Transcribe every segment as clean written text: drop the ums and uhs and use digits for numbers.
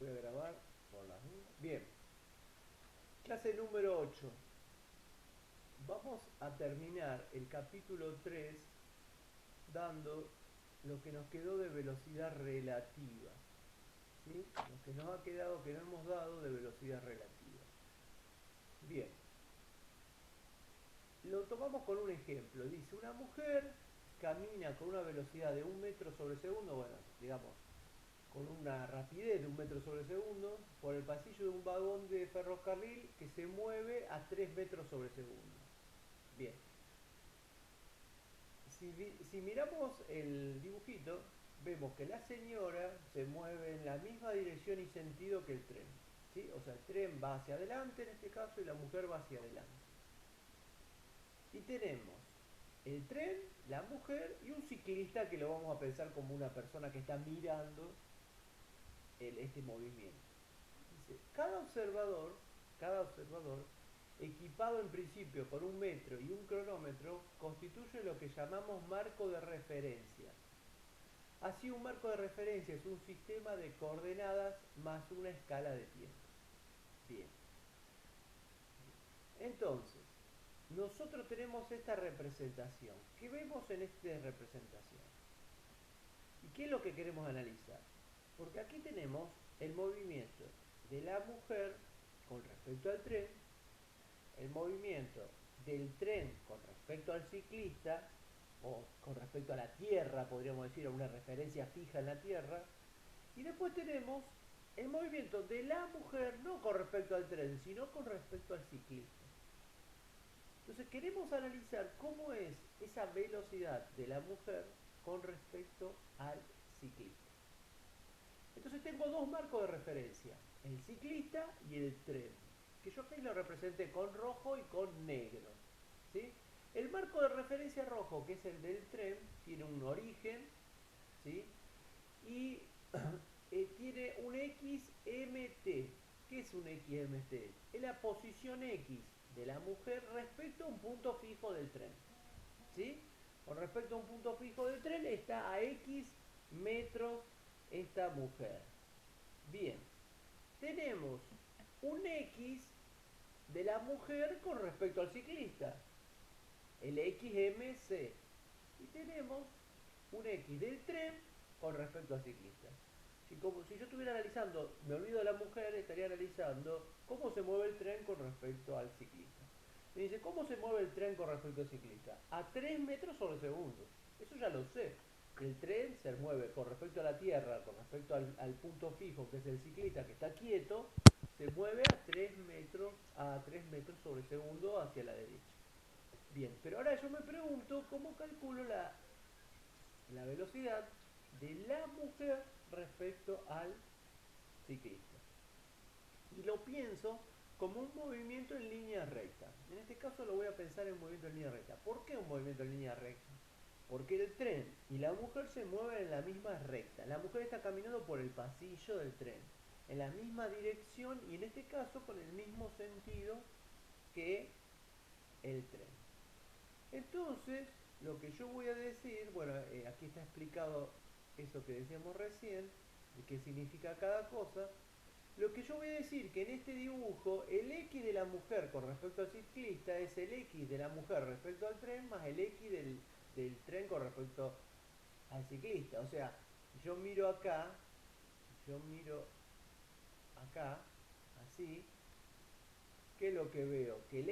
Voy a grabar por las dudas. Bien, clase número 8. Vamos a terminar el capítulo 3 dando lo que nos quedó de velocidad relativa. ¿Sí? Lo que nos ha quedado, que no hemos dado de velocidad relativa. Bien, lo tomamos con un ejemplo. Dice, una mujer camina con una velocidad de 1 metro sobre segundo, bueno, digamos, con una rapidez de 1 metro sobre segundo, por el pasillo de un vagón de ferrocarril que se mueve a 3 metros sobre segundo. Bien, si miramos el dibujito, vemos que la señora se mueve en la misma dirección y sentido que el tren. ¿Sí? O sea, el tren va hacia adelante en este caso y la mujer va hacia adelante. Y tenemos el tren, la mujer y un ciclista que lo vamos a pensar como una persona que está mirando este movimiento. Dice, cada observador, equipado en principio con un metro y un cronómetro, constituye lo que llamamos marco de referencia. Así, un marco de referencia es un sistema de coordenadas más una escala de tiempo. Bien. Entonces, nosotros tenemos esta representación. ¿Qué vemos en esta representación? ¿Y qué es lo que queremos analizar? Porque aquí tenemos el movimiento de la mujer con respecto al tren, el movimiento del tren con respecto al ciclista, o con respecto a la Tierra, podríamos decir, a una referencia fija en la Tierra, y después tenemos el movimiento de la mujer no con respecto al tren, sino con respecto al ciclista. Entonces queremos analizar cómo es esa velocidad de la mujer con respecto al ciclista. Entonces tengo dos marcos de referencia, el ciclista y el tren, que yo aquí lo representé con rojo y con negro. ¿Sí? El marco de referencia rojo, que es el del tren, tiene un origen, ¿sí? Y tiene un XMT. ¿Qué es un XMT? Es la posición X de la mujer respecto a un punto fijo del tren. ¿Sí? Con respecto a un punto fijo del tren está a X metros esta mujer. Bien, tenemos un X de la mujer con respecto al ciclista, el XMC. Y tenemos un X del tren con respecto al ciclista. Si yo estuviera analizando, me olvido de la mujer, estaría analizando cómo se mueve el tren con respecto al ciclista. Me dice, ¿cómo se mueve el tren con respecto al ciclista? A 3 metros sobre segundo. Eso ya lo sé. El tren se mueve con respecto a la Tierra, con respecto al punto fijo, que es el ciclista que está quieto, se mueve a 3 metros sobre segundo hacia la derecha. Bien, pero ahora yo me pregunto cómo calculo la velocidad de la mujer respecto al ciclista. Y lo pienso como un movimiento en línea recta. En este caso lo voy a pensar en un movimiento en línea recta. ¿Por qué un movimiento en línea recta? Porque el tren y la mujer se mueven en la misma recta. La mujer está caminando por el pasillo del tren, en la misma dirección y en este caso con el mismo sentido que el tren. Entonces, lo que yo voy a decir, bueno, aquí está explicado eso que decíamos recién, de qué significa cada cosa. Lo que yo voy a decir que en este dibujo el X de la mujer con respecto al ciclista es el X de la mujer respecto al tren más el X del tren con respecto al ciclista. O sea, yo miro acá, yo miro acá, así, ¿qué es lo que veo? Que el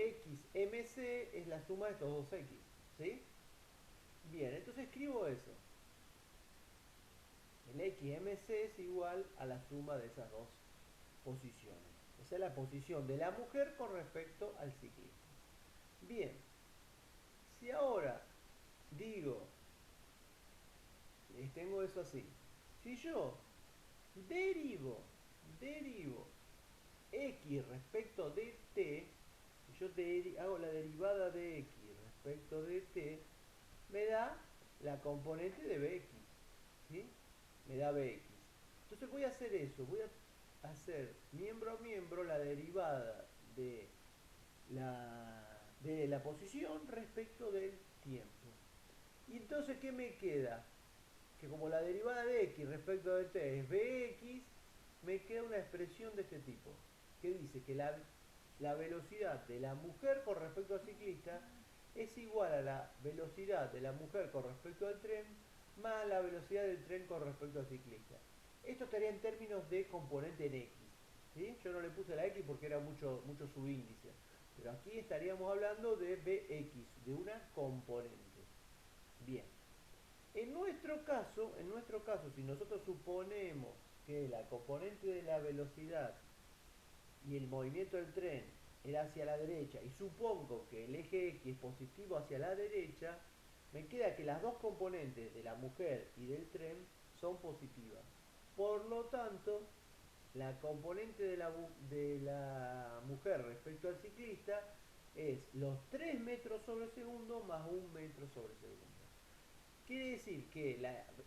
XMC es la suma de estos dos X, ¿sí? Bien, entonces escribo eso. El XMC es igual a la suma de esas dos posiciones. Esa es la posición de la mujer con respecto al ciclista. Bien, si ahora digo, les tengo eso así. Si yo derivo x respecto de t, si yo hago la derivada de x respecto de t, me da la componente de bx, ¿sí? Me da bx. Entonces voy a hacer eso, voy a hacer miembro a miembro la derivada de la posición respecto del tiempo. Y entonces, ¿qué me queda? Que como la derivada de x respecto de t es bx, me queda una expresión de este tipo, que dice que la velocidad de la mujer con respecto al ciclista es igual a la velocidad de la mujer con respecto al tren más la velocidad del tren con respecto al ciclista. Esto estaría en términos de componente en X. ¿Sí? Yo no le puse la X porque era mucho subíndice. Pero aquí estaríamos hablando de Bx, de una componente. Bien. En nuestro caso, si nosotros suponemos que la componente de la velocidad y el movimiento del tren era hacia la derecha y supongo que el eje X es positivo hacia la derecha, me queda que las dos componentes de la mujer y del tren son positivas. Por lo tanto, la componente de la mujer respecto al ciclista es los 3 metros sobre segundo más 1 metro sobre segundo. Quiere decir que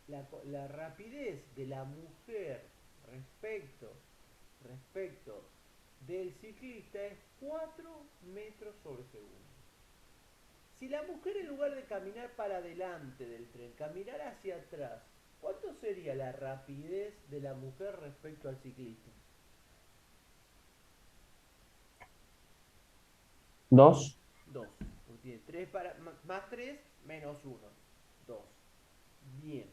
la rapidez de la mujer respecto del ciclista es 4 metros sobre segundo. Si la mujer en lugar de caminar para adelante del tren, caminara hacia atrás, ¿cuánto sería la rapidez de la mujer respecto al ciclista? 2. 2. Porque tiene 3 más 3 menos 1. 2. Bien.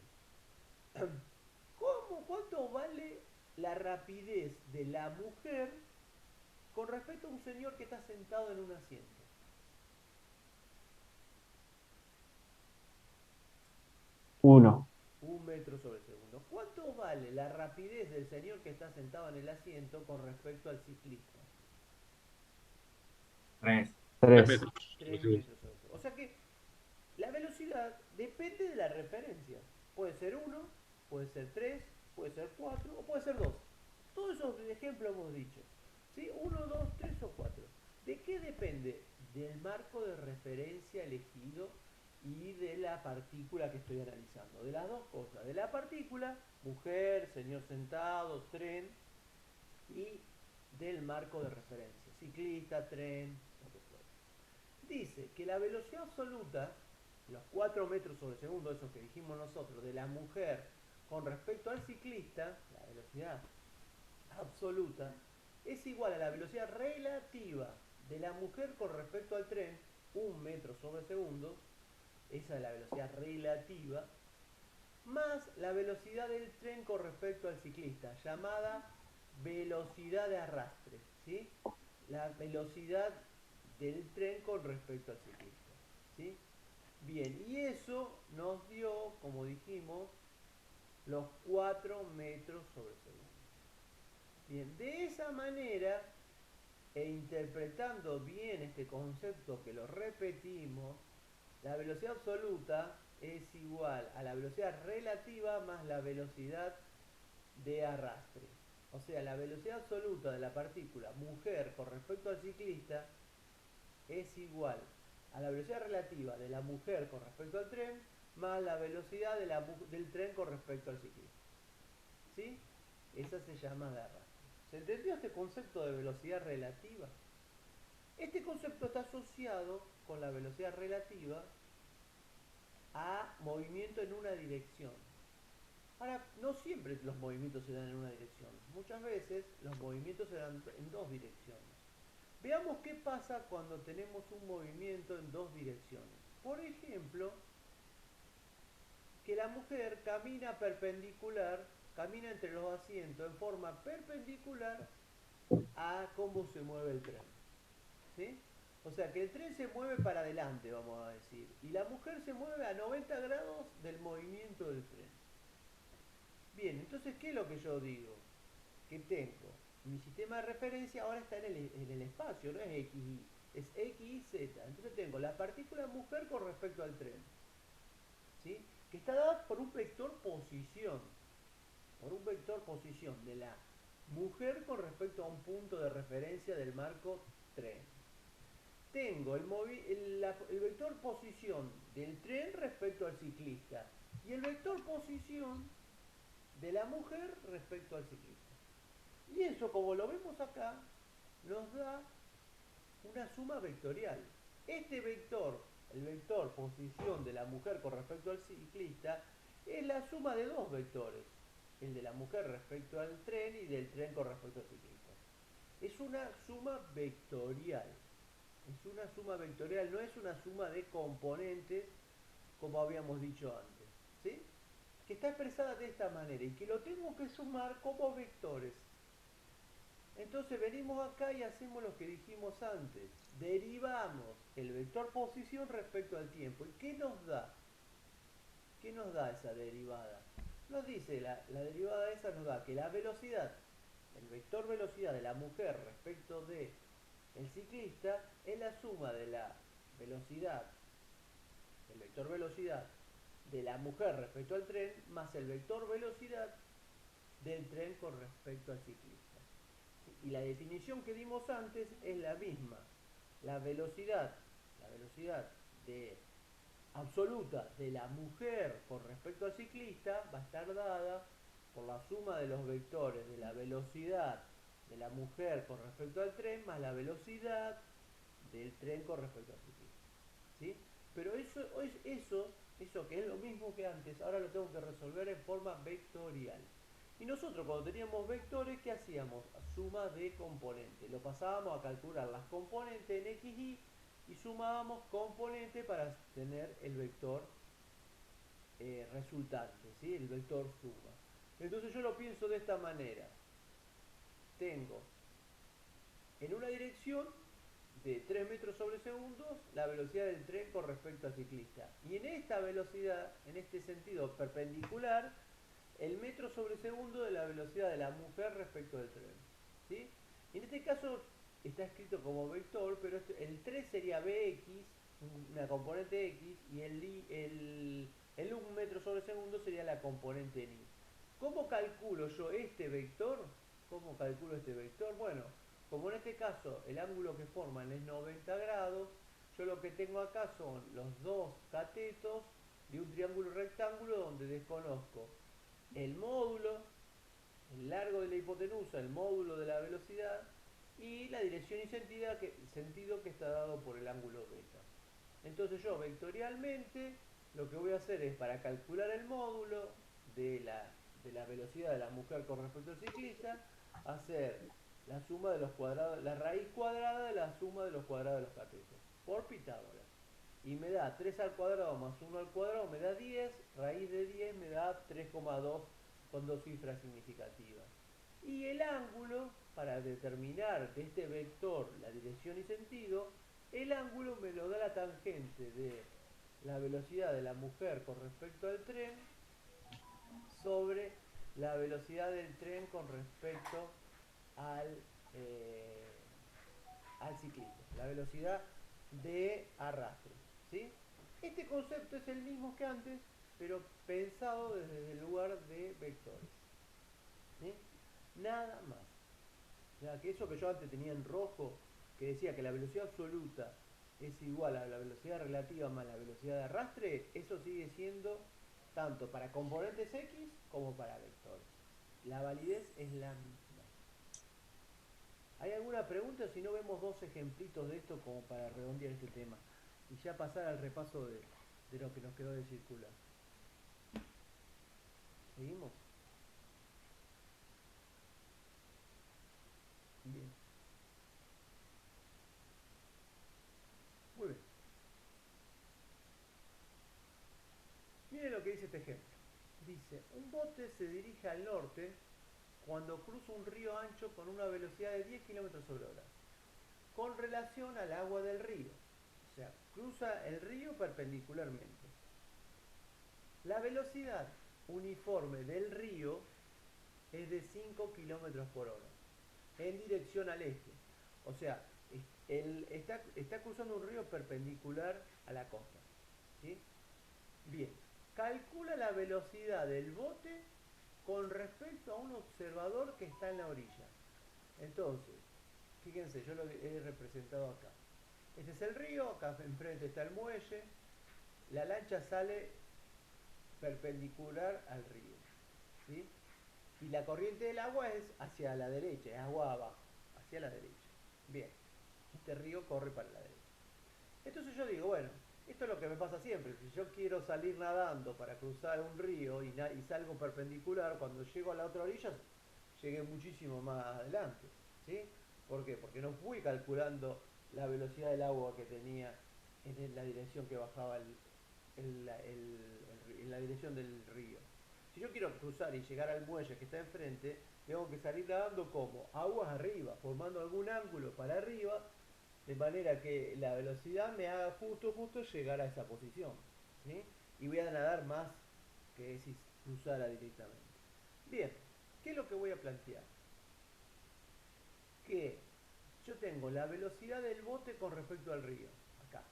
¿Cuánto vale la rapidez de la mujer con respecto a un señor que está sentado en un asiento? 1. 1 metro sobre segundo. ¿Cuánto vale la rapidez del señor que está sentado en el asiento con respecto al ciclista? 3. 3 3. metros por 3 segundo. metros sobre segundo. O sea que la velocidad depende de la referencia. Puede ser 1, puede ser 3, puede ser 4 o puede ser 2. Todos esos ejemplos hemos dicho. ¿Sí? 1, 2, 3 o 4. ¿De qué depende? Del marco de referencia elegido y de la partícula que estoy analizando. De las dos cosas. De la partícula, mujer, señor sentado, tren, y del marco de referencia. Ciclista, tren, lo que fuera. Dice que la velocidad absoluta, los 4 metros sobre segundo, eso que dijimos nosotros, de la mujer con respecto al ciclista, la velocidad absoluta, es igual a la velocidad relativa de la mujer con respecto al tren, 1 metro sobre segundo, esa es la velocidad relativa, más la velocidad del tren con respecto al ciclista, llamada velocidad de arrastre, ¿sí? La velocidad del tren con respecto al ciclista, ¿sí? Bien, y eso nos dio, como dijimos, los 4 metros sobre segundo. Bien, de esa manera, e interpretando bien este concepto que lo repetimos, la velocidad absoluta es igual a la velocidad relativa más la velocidad de arrastre. O sea, la velocidad absoluta de la partícula mujer con respecto al ciclista es igual a la velocidad relativa de la mujer con respecto al tren más la velocidad del tren con respecto al ciclista. ¿Sí? Esa se llama de arrastre. ¿Se entendió este concepto de velocidad relativa? Este concepto está asociado con la velocidad relativa a movimiento en una dirección. Ahora, no siempre los movimientos se dan en una dirección. Muchas veces los movimientos se dan en dos direcciones. Veamos qué pasa cuando tenemos un movimiento en dos direcciones. Por ejemplo, que la mujer camina entre los asientos en forma perpendicular a cómo se mueve el tren. ¿Sí? O sea, que el tren se mueve para adelante, vamos a decir, y la mujer se mueve a 90 grados del movimiento del tren. Bien, entonces, ¿qué es lo que yo digo? Que tengo mi sistema de referencia ahora está en el espacio, no es X, Y, es X, Y, Z. Entonces tengo la partícula mujer con respecto al tren, ¿sí? Que está dada por un vector posición de la mujer con respecto a un punto de referencia del marco tren. Tengo el vector posición del tren respecto al ciclista y el vector posición de la mujer respecto al ciclista. Y eso, como lo vemos acá, nos da una suma vectorial. Este vector, el vector posición de la mujer con respecto al ciclista, es la suma de dos vectores. el de la mujer respecto al tren y del tren con respecto al ciclista. Es una suma vectorial. Es una suma vectorial, no es una suma de componentes como habíamos dicho antes. ¿Sí? Que está expresada de esta manera y que lo tengo que sumar como vectores. Entonces venimos acá y hacemos lo que dijimos antes. Derivamos el vector posición respecto al tiempo. ¿Y qué nos da? ¿Qué nos da esa derivada? Nos dice, la derivada esa nos da que la velocidad, el vector velocidad de la mujer respecto de el ciclista es la suma de la velocidad, el vector velocidad de la mujer respecto al tren más el vector velocidad del tren con respecto al ciclista. Y la definición que dimos antes es la misma. La velocidad de absoluta de la mujer con respecto al ciclista va a estar dada por la suma de los vectores de la velocidad de la mujer con respecto al tren más la velocidad del tren con respecto al ciclista. ¿Sí? Pero eso que es lo mismo que antes, ahora lo tengo que resolver en forma vectorial. Y nosotros cuando teníamos vectores, ¿qué hacíamos? Suma de componentes. Lo pasábamos a calcular las componentes en xy y sumábamos componentes para tener el vector resultante, ¿sí? El vector suma. Entonces yo lo pienso de esta manera. Tengo en una dirección de 3 metros sobre segundos la velocidad del tren con respecto al ciclista. Y en esta velocidad, en este sentido perpendicular, el metro sobre segundo de la velocidad de la mujer respecto del tren. ¿Sí? Y en este caso está escrito como vector, pero el 3 sería bx, una componente x, y el 1 metro sobre segundo sería la componente en y. ¿Cómo calculo yo este vector? ¿Cómo calculo este vector? Bueno, como en este caso el ángulo que forman es 90 grados, yo lo que tengo acá son los dos catetos de un triángulo rectángulo donde desconozco el módulo, el largo de la hipotenusa, el módulo de la velocidad y la dirección y sentido que está dado por el ángulo beta. Entonces yo vectorialmente lo que voy a hacer es para calcular el módulo de la velocidad de la mujer con respecto al ciclista, hacer la suma de los cuadrados, la raíz cuadrada de la suma de los cuadrados de los catetos, por Pitágoras. Y me da 3 al cuadrado más 1 al cuadrado, me da 10, raíz de 10 me da 3,2 con dos cifras significativas. Y el ángulo, para determinar de este vector la dirección y sentido, el ángulo me lo da la tangente de la velocidad de la mujer con respecto al tren sobre la velocidad del tren con respecto al, eh, al ciclista, la velocidad de arrastre. ¿Sí? Este concepto es el mismo que antes, pero pensado desde el lugar de vectores. ¿Sí? Nada más. O sea, que eso que yo antes tenía en rojo, que decía que la velocidad absoluta es igual a la velocidad relativa más la velocidad de arrastre, eso sigue siendo tanto para componentes X como para vectores. La validez es la misma. ¿Hay alguna pregunta? Si no, vemos dos ejemplitos de esto como para redondear este tema. Y ya pasar al repaso de lo que nos quedó de circular. ¿Seguimos? Bien. Muy bien. Miren lo que dice este ejemplo. Dice, un bote se dirige al norte cuando cruza un río ancho con una velocidad de 10 km sobre hora, con relación al agua del río. O sea, cruza el río perpendicularmente. La velocidad uniforme del río es de 5 km por hora, en dirección al este. O sea, está cruzando un río perpendicular a la costa. ¿Sí? Bien, calcula la velocidad del bote con respecto a un observador que está en la orilla. Entonces, fíjense, yo lo he representado acá. Este es el río, acá enfrente está el muelle, la lancha sale perpendicular al río, ¿sí? Y la corriente del agua es hacia la derecha, es agua abajo, hacia la derecha. Bien, este río corre para la derecha. Entonces yo digo, bueno, Esto es lo que me pasa siempre. Si yo quiero salir nadando para cruzar un río y salgo perpendicular, cuando llego a la otra orilla, llegué muchísimo más adelante. ¿Sí? ¿Por qué? Porque no fui calculando la velocidad del agua que tenía en la dirección que bajaba en la dirección del río. Si yo quiero cruzar y llegar al muelle que está enfrente, tengo que salir nadando como aguas arriba, formando algún ángulo para arriba, de manera que la velocidad me haga justo llegar a esa posición. ¿Sí? Y voy a nadar más que si cruzara directamente. Bien, ¿qué es lo que voy a plantear? Que yo tengo la velocidad del bote con respecto al río, acá.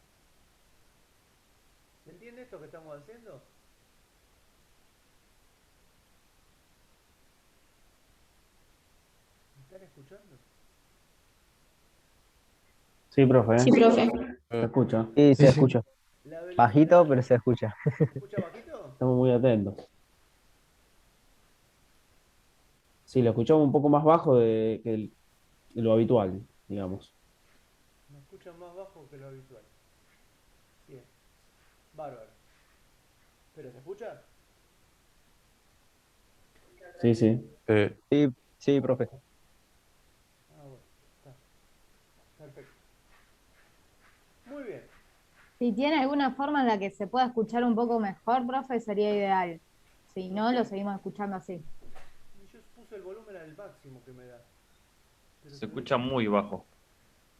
¿Se entiende esto que estamos haciendo? ¿Me están escuchando? Sí, profe. Sí, profe. Se escucha. Sí, Sí, se sí. escucha. La Bajito, velocidad, pero se escucha. ¿se escucha bajito? Estamos muy atentos. Sí, lo escuchamos un poco más bajo de lo habitual, digamos. Me escuchan más bajo que lo habitual. Bien, bárbaro. ¿Pero se escucha? Sí, sí. Sí, sí, profe. Ah, bueno, está. Perfecto. Muy bien. Si tiene alguna forma en la que se pueda escuchar un poco mejor, profe, sería ideal. Si no, lo seguimos escuchando así. Y yo puse el volumen al máximo que me da. Pero Se se ve escucha que... muy bajo.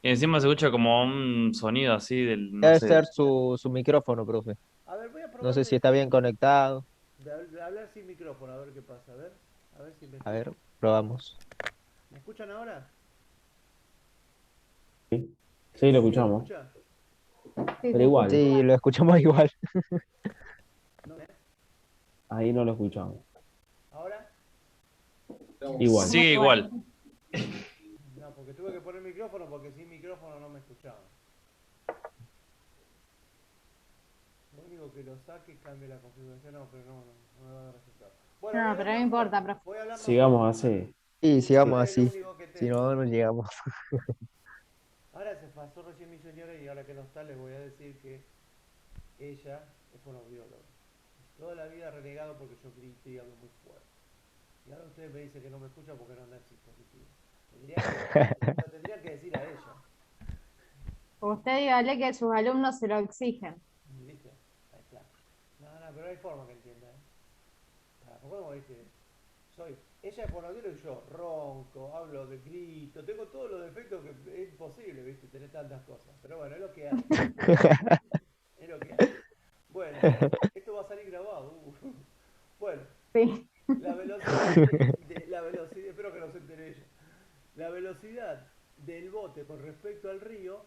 Y encima se escucha como un sonido así del, no Debe sé. ser su micrófono, profe. A ver, voy a No probar sé si está bien conectado. de hablar sin micrófono, a ver qué pasa. A ver si me A ver, escuchan. probamos. ¿Me escuchan ahora? Sí, sí, lo ¿Sí se escuchamos. escucha? Sí, Pero se escucha igual, Sí, igual. lo escuchamos igual. ¿No? ahí no lo escuchamos. ¿Ahora? Igual. Estamos Sigue igual. igual. No, porque tuve que poner micrófono porque sin micrófono no me escuchaban. Lo único que lo saque cambie la configuración, no, pero no me va a dar resultado. Bueno, voy a No, hablar pero no más importa, fuerte. profe. Voy a hablar más fuerte. Sigamos así. Y Porque sigamos es lo así. único que Si tengo. no, no llegamos. Ahora se pasó recién mi señora y ahora que no está les voy a decir que ella es fonoaudióloga. Toda la vida ha renegado porque yo grito y hablo muy fuerte. Y ahora ustedes me dicen que no me escuchan porque no anda el dispositivo. Lo tendría que decir a ella. Usted dígale que sus alumnos se lo exigen. ¿Viste? Ahí está. No, pero no hay forma que entienda. ¿Cómo viste? Ella es fonoaudióloga y yo ronco, hablo de grito, tengo todos los defectos que es imposible, ¿viste? Tener tantas cosas. Pero bueno, es lo que hay. Es lo que hay. Bueno, esto va a salir grabado. Bueno, Sí. la velocidad la velocidad, espero que no se entere ella. La velocidad del bote con respecto al río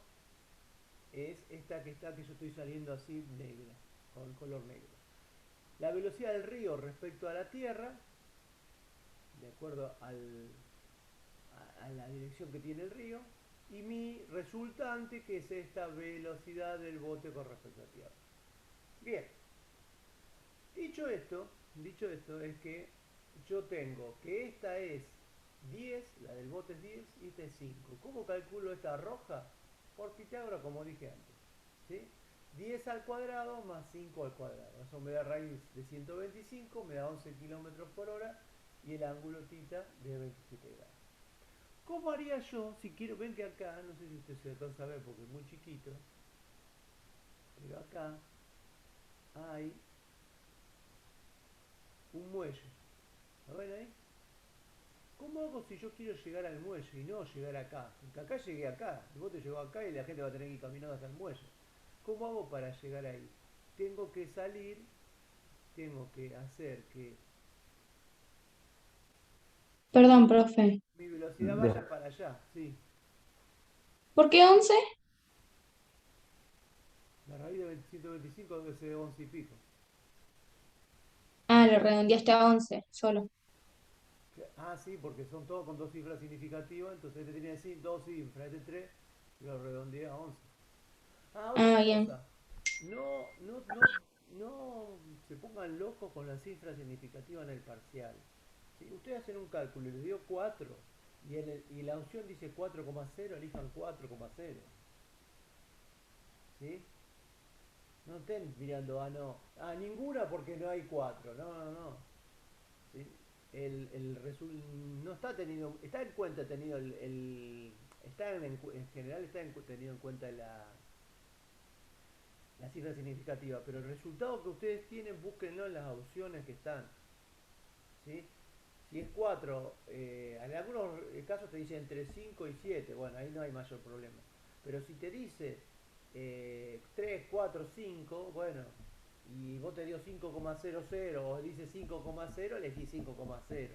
es esta que está, que yo estoy saliendo así negra, con color negro. La velocidad del río respecto a la tierra, de acuerdo a la dirección que tiene el río, y mi resultante, que es esta velocidad del bote con respecto a tierra. Bien, dicho esto es que yo tengo que esta es 10, la del bote es 10 y esta es 5. ¿Cómo calculo esta roja? Por Pitágoras, como dije antes. ¿Sí? 10 al cuadrado más 5 al cuadrado. Eso me da raíz de 125, me da 11 kilómetros por hora y el ángulo tita de 27 grados. ¿Cómo haría yo si quiero? Ven que acá, no sé si usted se alcanza a ver porque es muy chiquito, pero acá hay un muelle. ¿Lo ven ahí? ¿Cómo hago si yo quiero llegar al muelle y no llegar acá? Porque acá llegué acá, el bote llegó acá y la gente va a tener que ir caminando hasta el muelle. ¿Cómo hago para llegar ahí? Tengo que salir, tengo que hacer que Perdón, profe. mi velocidad vaya para allá, sí. ¿Por qué 11? La raíz de 125 debe ser 11 y pico. Ah, lo redondeaste a 11, solo. Ah, sí, porque son todos con dos cifras significativas, entonces este tiene dos cifras, este 3 y lo redondeé a 11. Ah, otra Ah, bien. cosa. No se pongan locos con la cifra significativa en el parcial. Si ustedes hacen un cálculo y les dio 4 y la opción dice 4,0, elijan 4,0. ¿Sí? No estén mirando, no, ninguna porque no hay 4. No, no, no. ¿Sí? No está tenido, está en cuenta tenido en general está tenido en cuenta la cifra significativa, pero el resultado que ustedes tienen, búsquenlo en las opciones que están. ¿Sí? Si es 4, en algunos casos te dice entre 5 y 7, bueno, ahí no hay mayor problema. Pero si te dice 3, 4, 5, bueno, y vos te dio 5,00 o dice 5,0, elegí 5,0.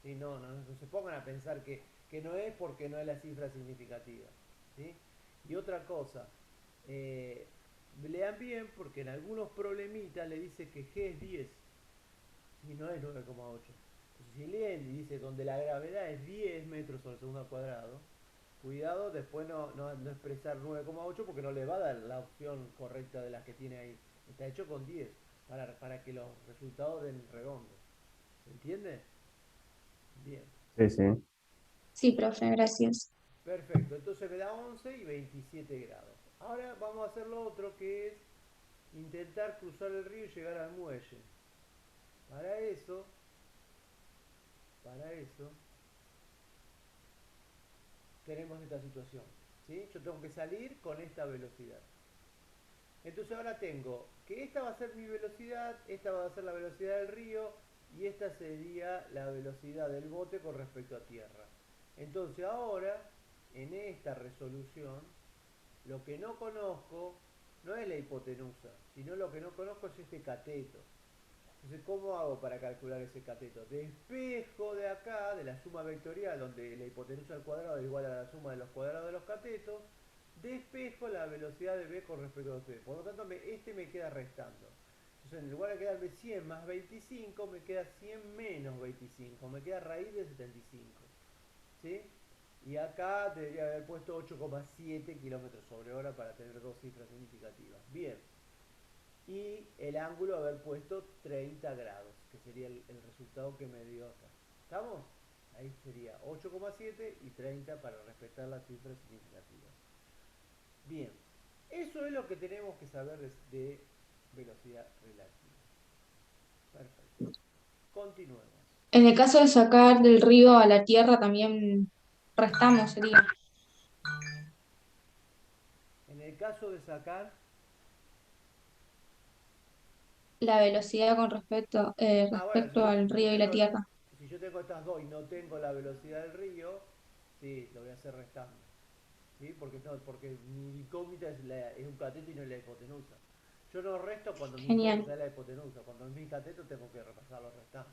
¿Sí? No se pongan a pensar que no es porque no es la cifra significativa. ¿Sí? Y otra cosa, eh, lean bien porque en algunos problemitas le dice que G es 10 y no es 9,8. Entonces, si leen y dice donde la gravedad es 10 metros sobre segundo al cuadrado, cuidado después no expresar 9,8 porque no le va a dar la opción correcta de las que tiene ahí. Está hecho con 10 para que los resultados den redondos. ¿Se entiende? Bien. Sí, sí. Sí, profe, gracias. Perfecto. Entonces me da 11 y 27 grados. Ahora vamos a hacer lo otro que es intentar cruzar el río y llegar al muelle. Para eso, para eso, tenemos esta situación. ¿Sí? Yo tengo que salir con esta velocidad. Entonces ahora tengo que esta va a ser mi velocidad, esta va a ser la velocidad del río y esta sería la velocidad del bote con respecto a tierra. Entonces ahora, en esta resolución, lo que no conozco no es la hipotenusa, sino lo que no conozco es este cateto. Entonces, ¿cómo hago para calcular ese cateto? Despejo de acá, de la suma vectorial, donde la hipotenusa al cuadrado es igual a la suma de los cuadrados de los catetos, despejo la velocidad de B con respecto a ustedes. Por lo tanto, este me queda restando. Entonces, en lugar de quedarme 100 más 25, me queda 100 menos 25. Me queda raíz de 75. ¿Sí? Y acá debería haber puesto 8,7 kilómetros sobre hora para tener dos cifras significativas. Bien. Y el ángulo haber puesto 30 grados, que sería el resultado que me dio acá. ¿Estamos? Ahí sería 8,7 y 30 para respetar las cifras significativas. Bien, eso es lo que tenemos que saber de velocidad relativa. Perfecto. Continuemos. En el caso de sacar del río a la tierra también restamos, sería En el caso de sacar, la velocidad con bueno, respecto al río y la tierra. si yo tengo estas dos y no tengo la velocidad del río, sí, lo voy a hacer restando. ¿Sí? Porque mi incógnita es un cateto y no es la hipotenusa. Yo no resto cuando mi Genial. incógnita es la hipotenusa. Cuando es mi cateto tengo que repasarlo restando.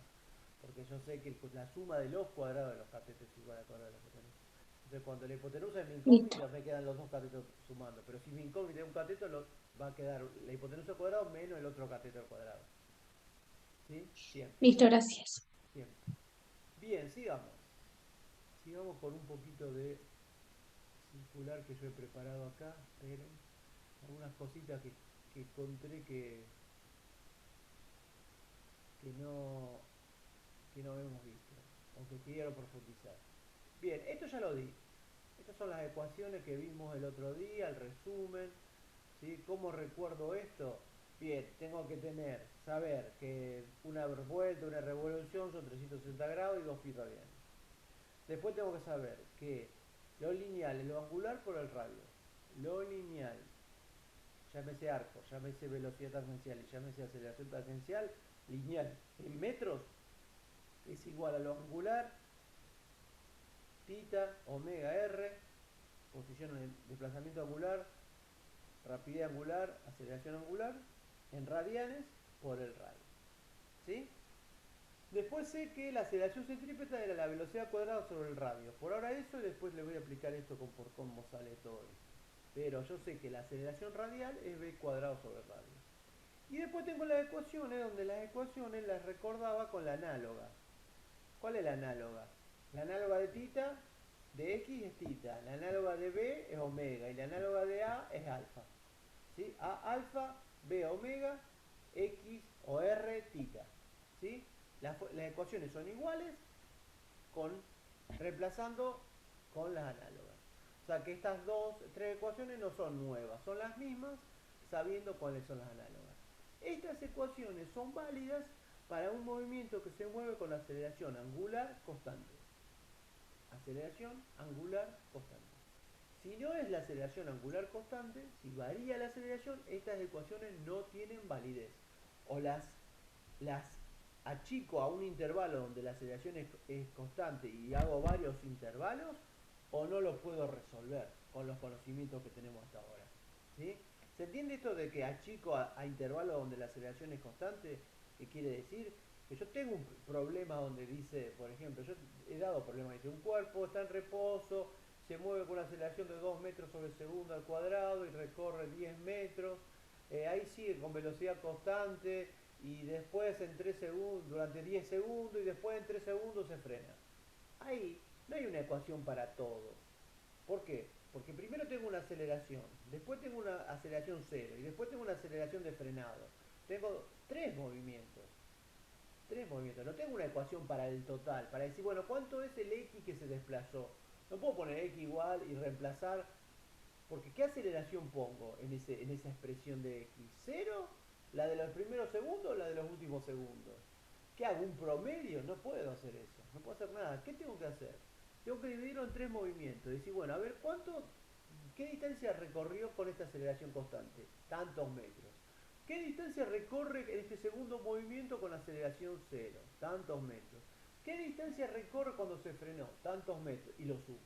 Porque yo sé que la suma de los cuadrados de los catetos es igual al cuadrado de la hipotenusa. Entonces cuando la hipotenusa es mi Listo. incógnita me quedan los dos catetos sumando. Pero si mi incógnita es un cateto, va a quedar la hipotenusa al cuadrado menos el otro cateto al cuadrado. ¿Sí? Siempre, Listo, gracias. siempre. Bien, sigamos. Sigamos con un poquito de circular que yo he preparado acá. Esperen. Algunas cositas que encontré que no, que no hemos visto o que quiero profundizar. Bien, esto ya lo di. Estas son las ecuaciones que vimos el otro día, el resumen. ¿Sí? ¿Cómo recuerdo esto? Bien, tengo que saber que una vuelta, una revolución son 360 grados y 2 pi radianes. Después tengo que saber que lo lineal es lo angular por el radio. Lo lineal, llámese arco, llámese velocidad tangencial y llámese aceleración tangencial, lineal en metros es igual a lo angular, tita, omega r, posición en desplazamiento angular, rapidez angular, aceleración angular, en radianes por el radio. ¿Sí? Después sé que la aceleración centrípeta era la velocidad cuadrada sobre el radio. Por ahora eso y después le voy a aplicar esto por cómo sale todo esto. Pero yo sé que la aceleración radial es b cuadrado sobre el radio. Y después tengo las ecuaciones, donde las ecuaciones las recordaba con la análoga. ¿Cuál es la análoga? La análoga de tita, de x es tita, la análoga de b es omega y la análoga de a es alfa. ¿Sí? A alfa, b omega, x o r tita. ¿Sí? Las ecuaciones son iguales reemplazando con las análogas. O sea que estas tres ecuaciones no son nuevas, son las mismas, sabiendo cuáles son las análogas. Estas ecuaciones son válidas para un movimiento que se mueve con aceleración angular constante. Aceleración angular constante. Si no es la aceleración angular constante, si varía la aceleración, estas ecuaciones no tienen validez. O las achico a un intervalo donde la aceleración es constante y hago varios intervalos, o no lo puedo resolver con los conocimientos que tenemos hasta ahora. ¿Sí? ¿Se entiende esto de que achico a intervalos donde la aceleración es constante? ¿Qué quiere decir? Que yo tengo un problema donde dice, por ejemplo, yo he dado problemas, dice un cuerpo está en reposo, se mueve con una aceleración de 2 metros sobre segundo al cuadrado y recorre 10 metros, ahí sigue con velocidad constante y después en 3 segundos, durante 10 segundos y después en 3 segundos se frena. Ahí no hay una ecuación para todo. ¿Por qué? Porque primero tengo una aceleración, después tengo una aceleración cero y después tengo una aceleración de frenado. Tengo tres movimientos. No tengo una ecuación para el total, para decir, bueno, ¿cuánto es el X que se desplazó? No puedo poner X igual y reemplazar, porque ¿qué aceleración pongo en esa expresión de X? ¿Cero? ¿La de los primeros segundos o la de los últimos segundos? ¿Qué hago? ¿Un promedio? No puedo hacer eso, no puedo hacer nada. ¿Qué tengo que hacer? Tengo que dividirlo en tres movimientos. Decir, bueno, a ver, ¿qué distancia recorrió con esta aceleración constante? Tantos metros. ¿Qué distancia recorre en este segundo movimiento con aceleración cero? Tantos metros. ¿Qué distancia recorre cuando se frenó? Tantos metros. Y lo sumo.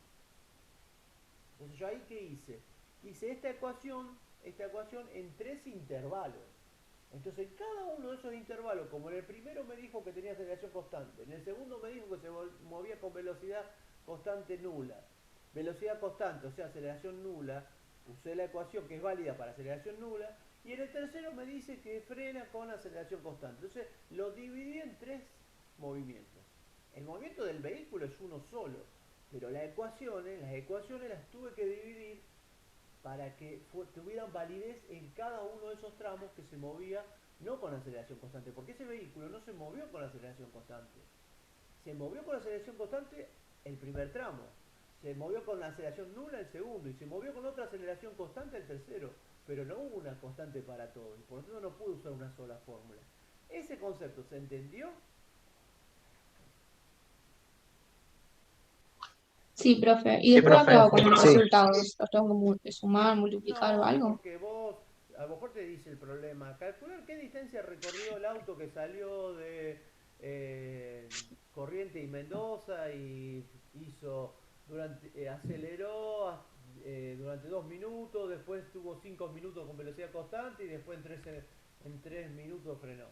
Entonces yo ahí, ¿qué hice? Hice esta ecuación en tres intervalos. Entonces en cada uno de esos intervalos, como en el primero me dijo que tenía aceleración constante, en el segundo me dijo que se movía con velocidad constante nula. Velocidad constante, o sea, aceleración nula, usé la ecuación que es válida para aceleración nula, y en el tercero me dice que frena con aceleración constante. Entonces lo dividí en tres movimientos. El movimiento del vehículo es uno solo, pero las ecuaciones las tuve que dividir para que tuvieran validez en cada uno de esos tramos que se movía no con aceleración constante, porque ese vehículo no se movió con aceleración constante. Se movió con aceleración constante el primer tramo, se movió con la aceleración nula el segundo y se movió con otra aceleración constante el tercero, pero no hubo una constante para todo y por lo tanto no pude usar una sola fórmula. ¿Ese concepto se entendió? Sí, profe. ¿Y Sí, después profe. qué hago con los Sí. resultados? ¿Los tengo que sumar, multiplicar o No, algo? porque a lo mejor te dice el problema, calcular qué distancia recorrió el auto que salió de Corrientes y Mendoza y aceleró durante 2 minutos, después tuvo 5 minutos con velocidad constante y después en 3 minutos frenó.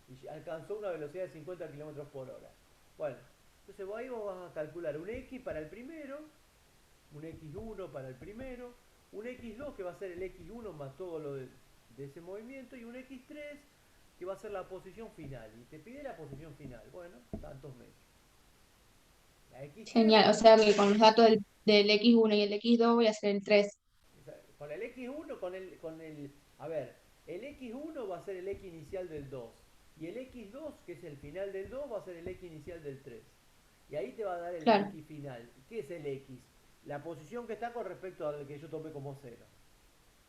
Y alcanzó una velocidad de 50 km por hora. Bueno, entonces ahí vos vas a calcular un X para el primero, un X1 para el primero, un X2 que va a ser el X1 más todo lo de ese movimiento y un X3 que va a ser la posición final. Y te pide la posición final. Bueno, tantos metros. La X3 Genial. O sea que con los datos del X1 y el X2 voy a hacer el 3. con el X1, a ver, el X1 va a ser el X inicial del 2. Y el X2, que es el final del 2, va a ser el X inicial del 3. Y ahí te va a dar el Claro. X final. ¿Qué es el X? La posición que está con respecto al que yo tomé como 0.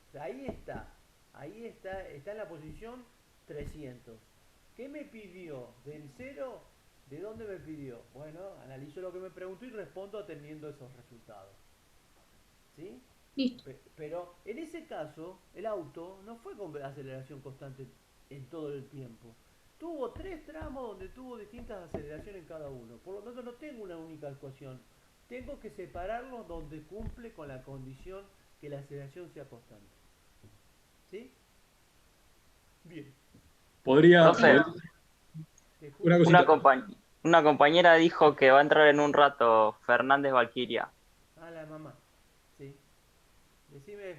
O sea, ahí está en la posición 300. ¿Qué me pidió? ¿Del 0? ¿De dónde me pidió? Bueno, analizo lo que me preguntó y respondo atendiendo esos resultados. ¿Sí? Listo. Pero en ese caso, el auto no fue con aceleración constante en todo el tiempo. Tuvo 3 tramos donde tuvo distintas aceleraciones en cada uno. Por lo tanto, no tengo una única ecuación. Tengo que separarlos donde cumple con la condición que la aceleración sea constante. ¿Sí? Bien. Podría, Profe, Te escucho. una una, cosita. una compañera dijo que va a entrar en un rato Fernández Valquiria. Ah, la mamá. Sí. Decime,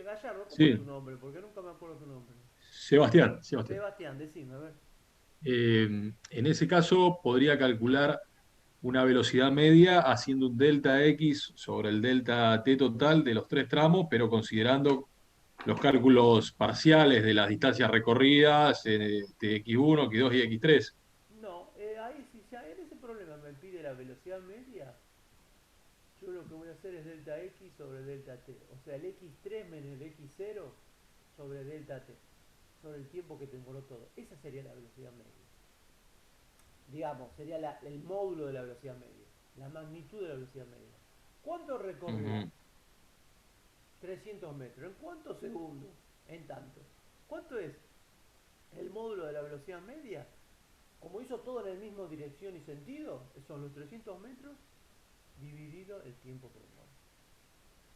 Gallardo, ¿cómo es tu Sí, nombre? Porque nunca me acuerdo tu nombre. Sebastián. Sebastián, decime, a ver. En ese caso, podría calcular una velocidad media haciendo un delta X sobre el delta T total de los tres tramos, pero considerando los cálculos parciales de las distancias recorridas de X1, X2 y X3. No, ahí si ya en ese problema me pide la velocidad media, yo lo que voy a hacer es delta X sobre delta T. O sea, el X3 menos el X0 sobre delta T. Sobre el tiempo que demoró todo. Esa sería la velocidad media. Digamos, sería el módulo de la velocidad media. La magnitud de la velocidad media. ¿Cuánto recorrió? Ujú. 300 metros. ¿En cuántos segundos? En tanto. ¿Cuánto es el módulo de la velocidad media? Como hizo todo en el mismo dirección y sentido, son los 300 metros dividido el tiempo que demora.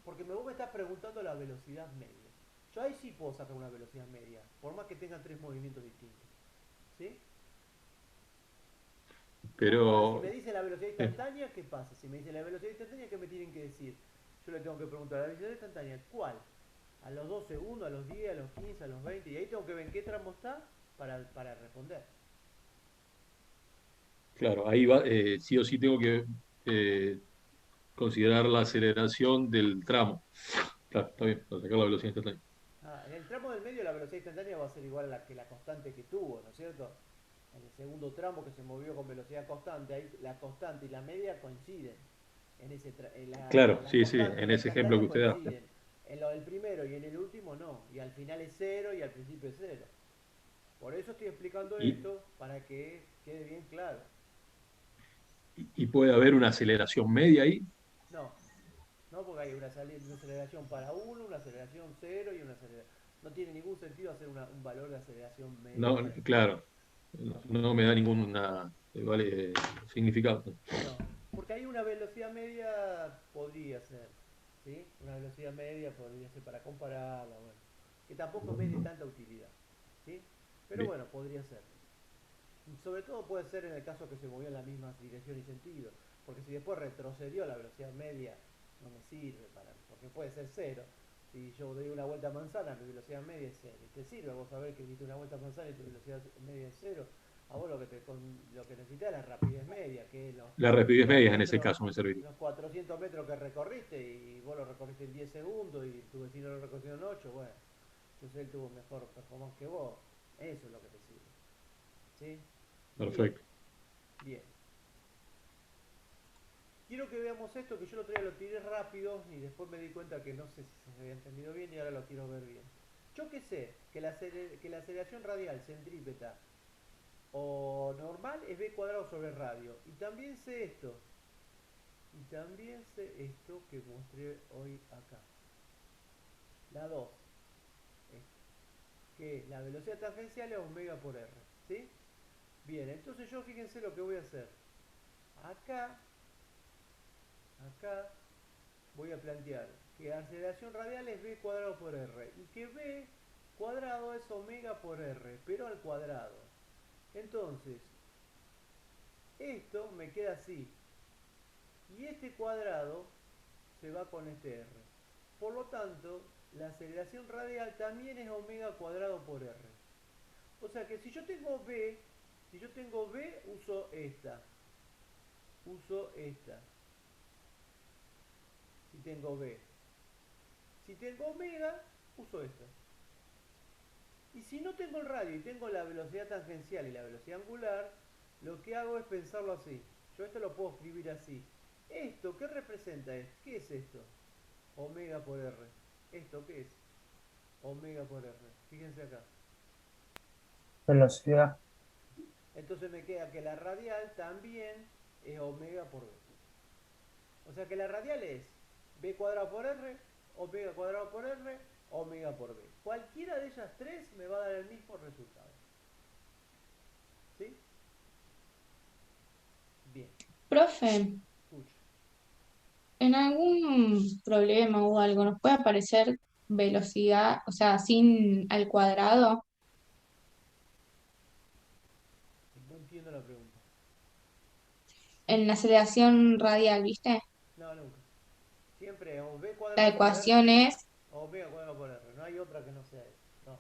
Porque vos me estás preguntando la velocidad media. Yo ahí sí puedo sacar una velocidad media, por más que tengan tres movimientos distintos. ¿Sí? Ahora, si me Pero dice la velocidad eh, instantánea, ¿qué pasa? Si me dice la velocidad instantánea, ¿qué me tienen que decir? Yo le tengo que preguntar, ¿la velocidad instantánea cuál? ¿A los 2 segundos, a los 10, a los 15, a los 20? Y ahí tengo que ver en qué tramo está para responder. claro, ahí va, sí o sí tengo que eh, considerar la aceleración del tramo. Claro, está bien, para sacar la velocidad instantánea. En el tramo del medio la velocidad instantánea va a ser igual a la que la constante que tuvo, ¿no es cierto? En el segundo tramo que se movió con velocidad constante, ahí la constante y la media coinciden. Claro, La sí, sí, constante y en la ese ejemplo instantánea que usted da. coinciden. En lo del primero y en el último no. Y al final es cero y al principio es cero. Por eso estoy explicando Y, esto, para que quede bien claro. y puede haber una aceleración media ahí. No, no porque hay una aceleración para uno, una aceleración cero y una aceleración. No tiene ningún sentido hacer un valor de aceleración media No, para eso. claro, no me da ningún significado. No, porque hay una velocidad media podría ser, ¿sí? Una velocidad media podría ser para compararla, bueno, que tampoco me es de tanta utilidad, ¿sí? Pero Bien. bueno, podría ser. Sobre todo puede ser en el caso que se movió en la misma dirección y sentido, porque si después retrocedió la velocidad media, no me sirve porque puede ser cero. Si yo doy una vuelta a manzana, mi velocidad media es cero. Y te sirve vos saber que diste una vuelta a manzana y tu velocidad media es cero. A vos lo que necesitas es la rapidez media, que es La rapidez los media en ese metros, caso me serviría. los 400 metros que recorriste y vos lo recorriste en 10 segundos y tu vecino lo recorrió en 8, bueno, entonces él tuvo mejor performance que vos. Eso es lo que te sirve. ¿Sí? Bien, Perfecto. bien. Quiero que veamos esto, que yo el otro día lo tiré rápido y después me di cuenta que no sé si se había entendido bien y ahora lo quiero ver bien. Yo que sé que que la aceleración radial centrípeta o normal es b cuadrado sobre radio. Y también sé esto. Y también sé esto que mostré hoy acá. La 2. Que la velocidad tangencial es omega por r. ¿Sí? Bien, entonces yo fíjense lo que voy a hacer. Acá voy a plantear que la aceleración radial es b cuadrado por r y que b cuadrado es omega por r, pero al cuadrado. Entonces, esto me queda así. Y este cuadrado se va con este r. Por lo tanto, la aceleración radial también es omega cuadrado por r. O sea que si yo tengo b, uso esta. Uso esta. Si tengo b. Si tengo omega, uso esta. Y si no tengo el radio y tengo la velocidad tangencial y la velocidad angular, lo que hago es pensarlo así. Yo esto lo puedo escribir así. ¿Esto qué representa? ¿Qué es esto? Omega por R. ¿Esto qué es? Omega por R. Fíjense acá. Velocidad. Entonces me queda que la radial también es omega por B. O sea que la radial es B cuadrado por R, omega cuadrado por R, omega por B. Cualquiera de ellas tres me va a dar el mismo resultado. ¿Sí? Bien, Profe, escucho. en algún problema o algo, ¿nos puede aparecer velocidad, o sea, sin al cuadrado No entiendo la pregunta. en la aceleración radial, ¿viste? No, nunca. Siempre es o B La cuadrado sobre R ecuación es, o omega cuadrado por R. No hay otra que no sea eso. No.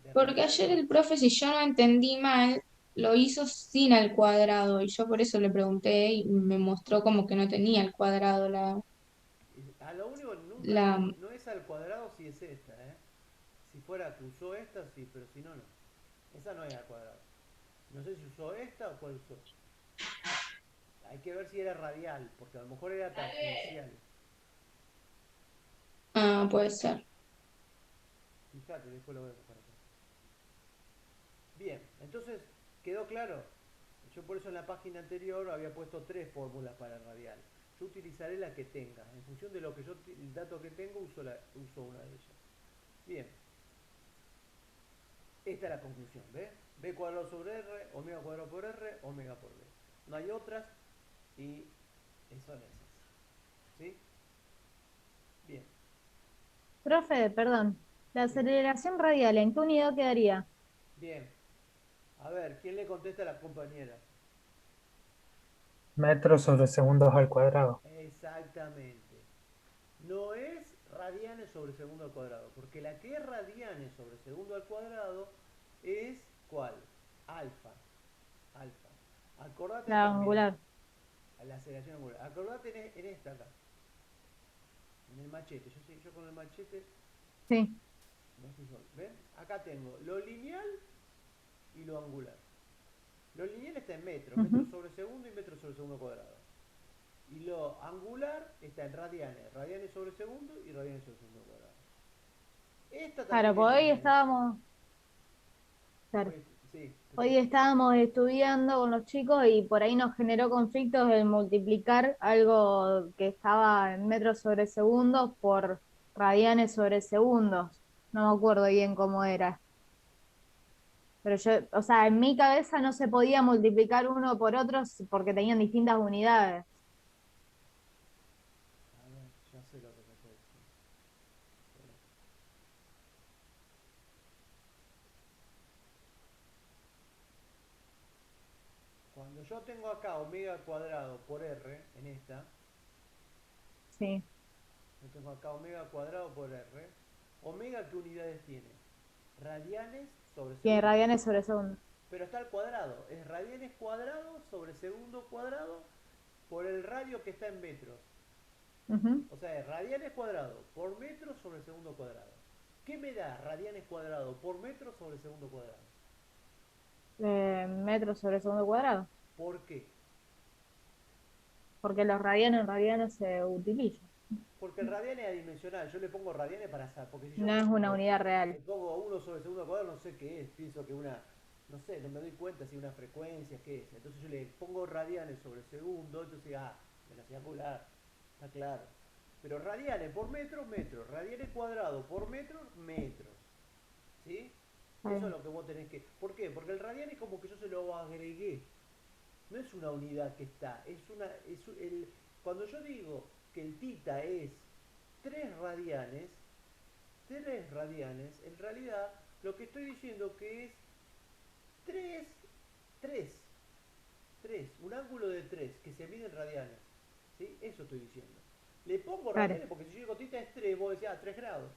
De porque radial ayer no. el profe, si yo no entendí mal, lo hizo sin al cuadrado y yo por eso le pregunté y me mostró como que no tenía al cuadrado A lo único nunca la, no es al cuadrado si es esta, ¿eh? Si fuera que usó esta, sí, pero si no, no. Esa no es al cuadrado. No sé si usó esta o cuál usó. hay que ver si era radial, porque a lo mejor era tangencial. Ah, puede ser. Fíjate, después lo vemos para acá. Bien, entonces, ¿quedó claro? Yo por eso en la página anterior había puesto 3 fórmulas para el radial. Yo utilizaré la que tenga. En función de lo que el dato que tengo, uso una de ellas. Bien, esta es la conclusión, ¿ves? B cuadrado sobre R, omega cuadrado por R, omega por B. No hay otras y son esas. ¿Sí? Bien. Profe, perdón. La Sí. aceleración radial, ¿en qué unidad quedaría? Bien. A ver, ¿quién le contesta a la compañera? Metros sobre segundos al cuadrado. Exactamente. No es radianes sobre segundo al cuadrado, porque la que es radianes sobre segundo al cuadrado es ¿cuál? Alfa. Alfa. Acordate La también, angular. a la aceleración angular. Acordate en esta acá, en el machete. Yo con el machete Sí. me fijo. ¿Ven? Acá tengo lo lineal y lo angular. Lo lineal está en metros, Ujú. metros sobre segundo y metros sobre segundo cuadrado. Y lo angular está en radianes, radianes sobre segundo y radianes sobre segundo cuadrado. Esta Claro, también es pues hoy lineal. estábamos, claro, Oye, sí, te hoy escucho. estábamos estudiando con los chicos y por ahí nos generó conflictos el multiplicar algo que estaba en metros sobre segundos por radianes sobre segundos. No me acuerdo bien cómo era. Pero yo, o sea, en mi cabeza no se podía multiplicar uno por otro porque tenían distintas unidades. A ver, ya sé lo que me puede decir. Espera. Cuando yo tengo acá omega cuadrado por R, en esta, Sí, yo tengo acá omega cuadrado por R, omega ¿qué unidades tiene? Radianes sobre tiene segundo. radianes sobre segundos. Pero está al cuadrado, es radianes cuadrado sobre segundo cuadrado por el radio que está en metros. Ujú. O sea, es radianes cuadrado por metro sobre segundo cuadrado. ¿Qué me da radianes cuadrado por metro sobre segundo cuadrado? Metros sobre segundo cuadrado. ¿Por qué? Porque los radianes en radianes se utilizan. Porque el radian es adimensional. Yo le pongo radianes para saber. Porque si yo No es una unidad le real. pongo 1 sobre segundo cuadrado, no sé qué es. Pienso que una. No sé, no me doy cuenta si una frecuencia, qué es. Entonces yo le pongo radianes sobre segundo. Entonces, velocidad angular. Está claro. Pero radianes por metro, metro. Radianes cuadrado por metro, metros. ¿Sí? Está Eso es bien. lo que vos tenés que. ¿Por qué? Porque el radian es como que yo se lo agregué. No es una unidad que está. Cuando yo digo que el tita es 3 radianes, 3 radianes, en realidad lo que estoy diciendo que es 3 3 3 un ángulo de 3 que se mide en radianes. ¿Sí? Eso estoy diciendo. Le pongo Claro. radianes porque si yo digo tita es 3, vos decís, 3 grados.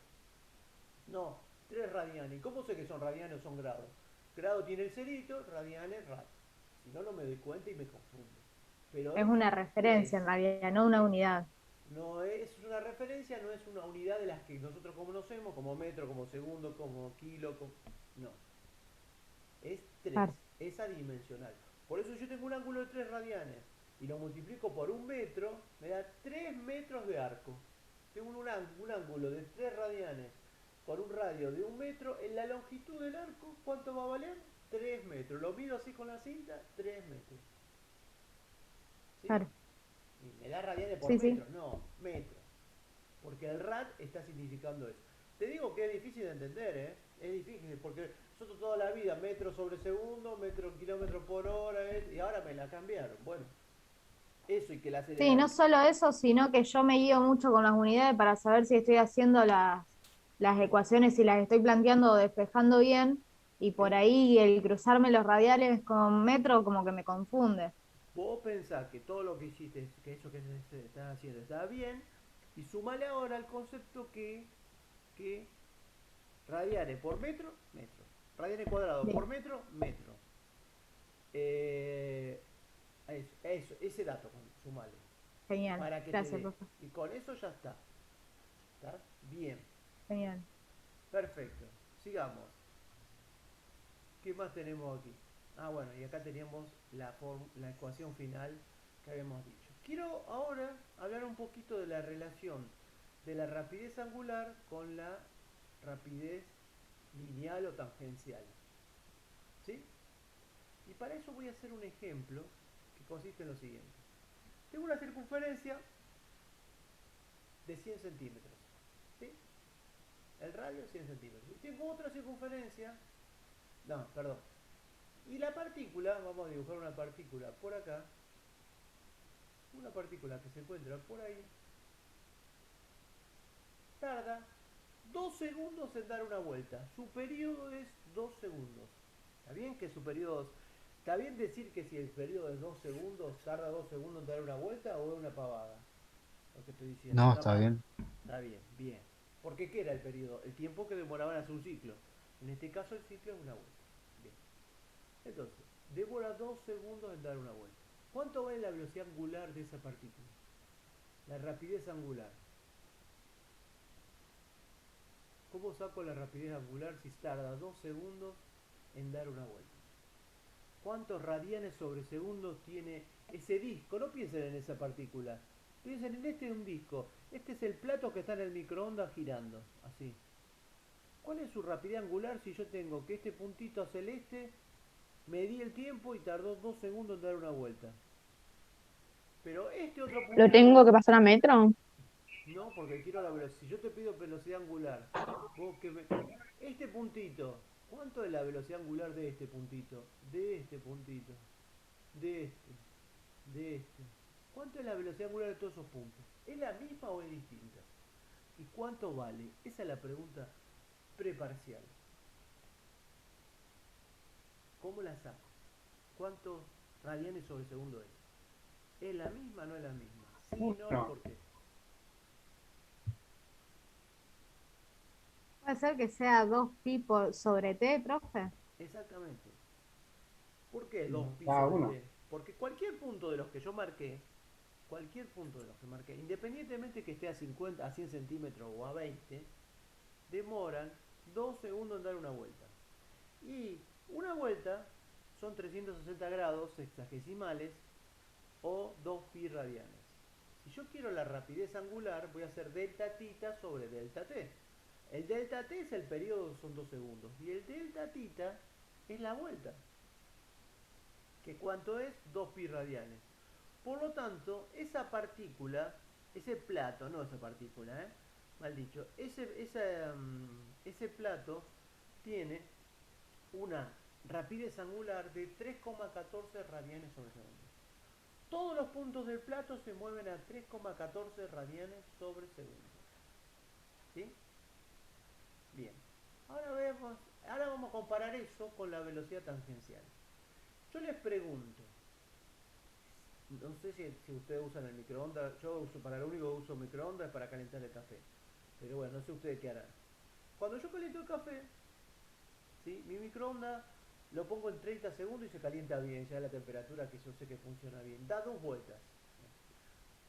No, 3 radianes. ¿Y cómo sé que son radianes o son grados? Grado tiene el cerito, radianes, rad. Si no, no me doy cuenta y me confundo. Pero Es es una referencia 3. en realidad, no una unidad. No es una referencia, no es una unidad de las que nosotros conocemos, como metro, como segundo, como kilo, no. Es 3, Claro. es adimensional. Por eso yo tengo un ángulo de 3 radianes y lo multiplico por un metro, me da 3 metros de arco. Tengo un ángulo de 3 radianes con un radio de un metro. En la longitud del arco, ¿cuánto va a valer? 3 metros. Lo mido así con la cinta, 3 metros. ¿Sí? Claro. Y me da radianes por Sí, sí. metro, no, metros. Porque el rad está significando eso. Te digo que es difícil de entender, ¿eh? Es difícil, porque nosotros toda la vida, metro sobre segundo, metro, kilómetro por hora, y ahora me la cambiaron. Bueno, eso y que la Sí, no aceleración. solo eso, sino que yo me guío mucho con las unidades para saber si estoy haciendo las ecuaciones, si las estoy planteando o despejando bien, y por ahí el cruzarme los radiales con metro como que me confunde. Vos pensás que todo lo que hiciste, que eso que se está haciendo está bien, y sumale ahora el concepto que radianes por metro, metro. Radianes cuadrados Bien, por metro, metro. Ese dato, sumale. genial. Para que te Gracias, dé. profe. Y con eso ya está. ¿Está? Bien. Genial. Perfecto. Sigamos. ¿Qué más tenemos aquí? Ah, bueno, y acá teníamos la ecuación final que habíamos dicho. Quiero ahora hablar un poquito de la relación de la rapidez angular con la rapidez lineal o tangencial. ¿Sí? Y para eso voy a hacer un ejemplo que consiste en lo siguiente. Tengo una circunferencia de 100 centímetros. ¿Sí? El radio es 100 centímetros. Y tengo otra circunferencia. No, perdón. Y la partícula, vamos a dibujar una partícula por acá. Una partícula que se encuentra por ahí. Tarda 2 segundos en dar una vuelta. Su periodo es 2 segundos. ¿Está bien que su periodo... ¿Está bien decir que si el periodo es 2 segundos, tarda 2 segundos en dar una vuelta o es una pavada? Lo que estoy diciendo. No, Una está bien. Está bien, bien. Porque ¿qué era el periodo? El tiempo que demoraban a hacer un ciclo. En este caso el ciclo es una vuelta. Bien. Entonces, demora 2 segundos en dar una vuelta. ¿Cuánto vale la velocidad angular de esa partícula? La rapidez angular. ¿Cómo saco la rapidez angular si tarda 2 segundos en dar una vuelta? ¿Cuántos radianes sobre segundos tiene ese disco? No piensen en esa partícula. Piensen en este, un disco. Este es el plato que está en el microondas girando. Así. ¿Cuál es su rapidez angular si yo tengo que este puntito celeste medí el tiempo y tardó 2 segundos en dar una vuelta? Pero este otro ¿Lo puntito... tengo que pasar a metro? No, porque quiero la velocidad. Si yo te pido velocidad angular, vos que me... Este puntito, ¿cuánto es la velocidad angular de este puntito? De este puntito. De este. De este. ¿Cuánto es la velocidad angular de todos esos puntos? ¿Es la misma o es distinta? ¿Y cuánto vale? Esa es la pregunta preparcial. ¿Cómo la saco? ¿Cuántos radianes sobre segundo es? ¿Es la misma o no es la misma? Sí, no, ¿y por qué? Puede ser que sea 2pi sobre t, profe. Exactamente. ¿Por qué 2pi Cada sobre uno. t? Porque cualquier punto de los que yo marqué, cualquier punto de los que marqué, independientemente que esté a 50, a 100 centímetros o a 20, demoran 2 segundos en dar una vuelta. Y una vuelta son 360 grados sexagesimales o 2pi radianes. Si yo quiero la rapidez angular, voy a hacer delta tita sobre delta t. El delta t es el periodo, son 2 segundos. Y el delta tita es la vuelta. ¿Que cuánto es? 2pi radianes. Por lo tanto, esa partícula, ese plato, no esa partícula, mal dicho, ese plato tiene una rapidez angular de 3,14 radianes sobre segundo. Todos los puntos del plato se mueven a 3,14 radianes sobre segundo. ¿Sí? Bien. Ahora vamos a comparar eso con la velocidad tangencial. Yo les pregunto, no sé si ustedes usan el microondas, yo uso, para lo único que uso microondas es para calentar el café. Pero bueno, no sé ustedes qué harán. Cuando yo caliento el café, ¿sí? Mi microondas lo pongo en 30 segundos y se calienta bien, ya la temperatura que yo sé que funciona bien. Da 2 vueltas.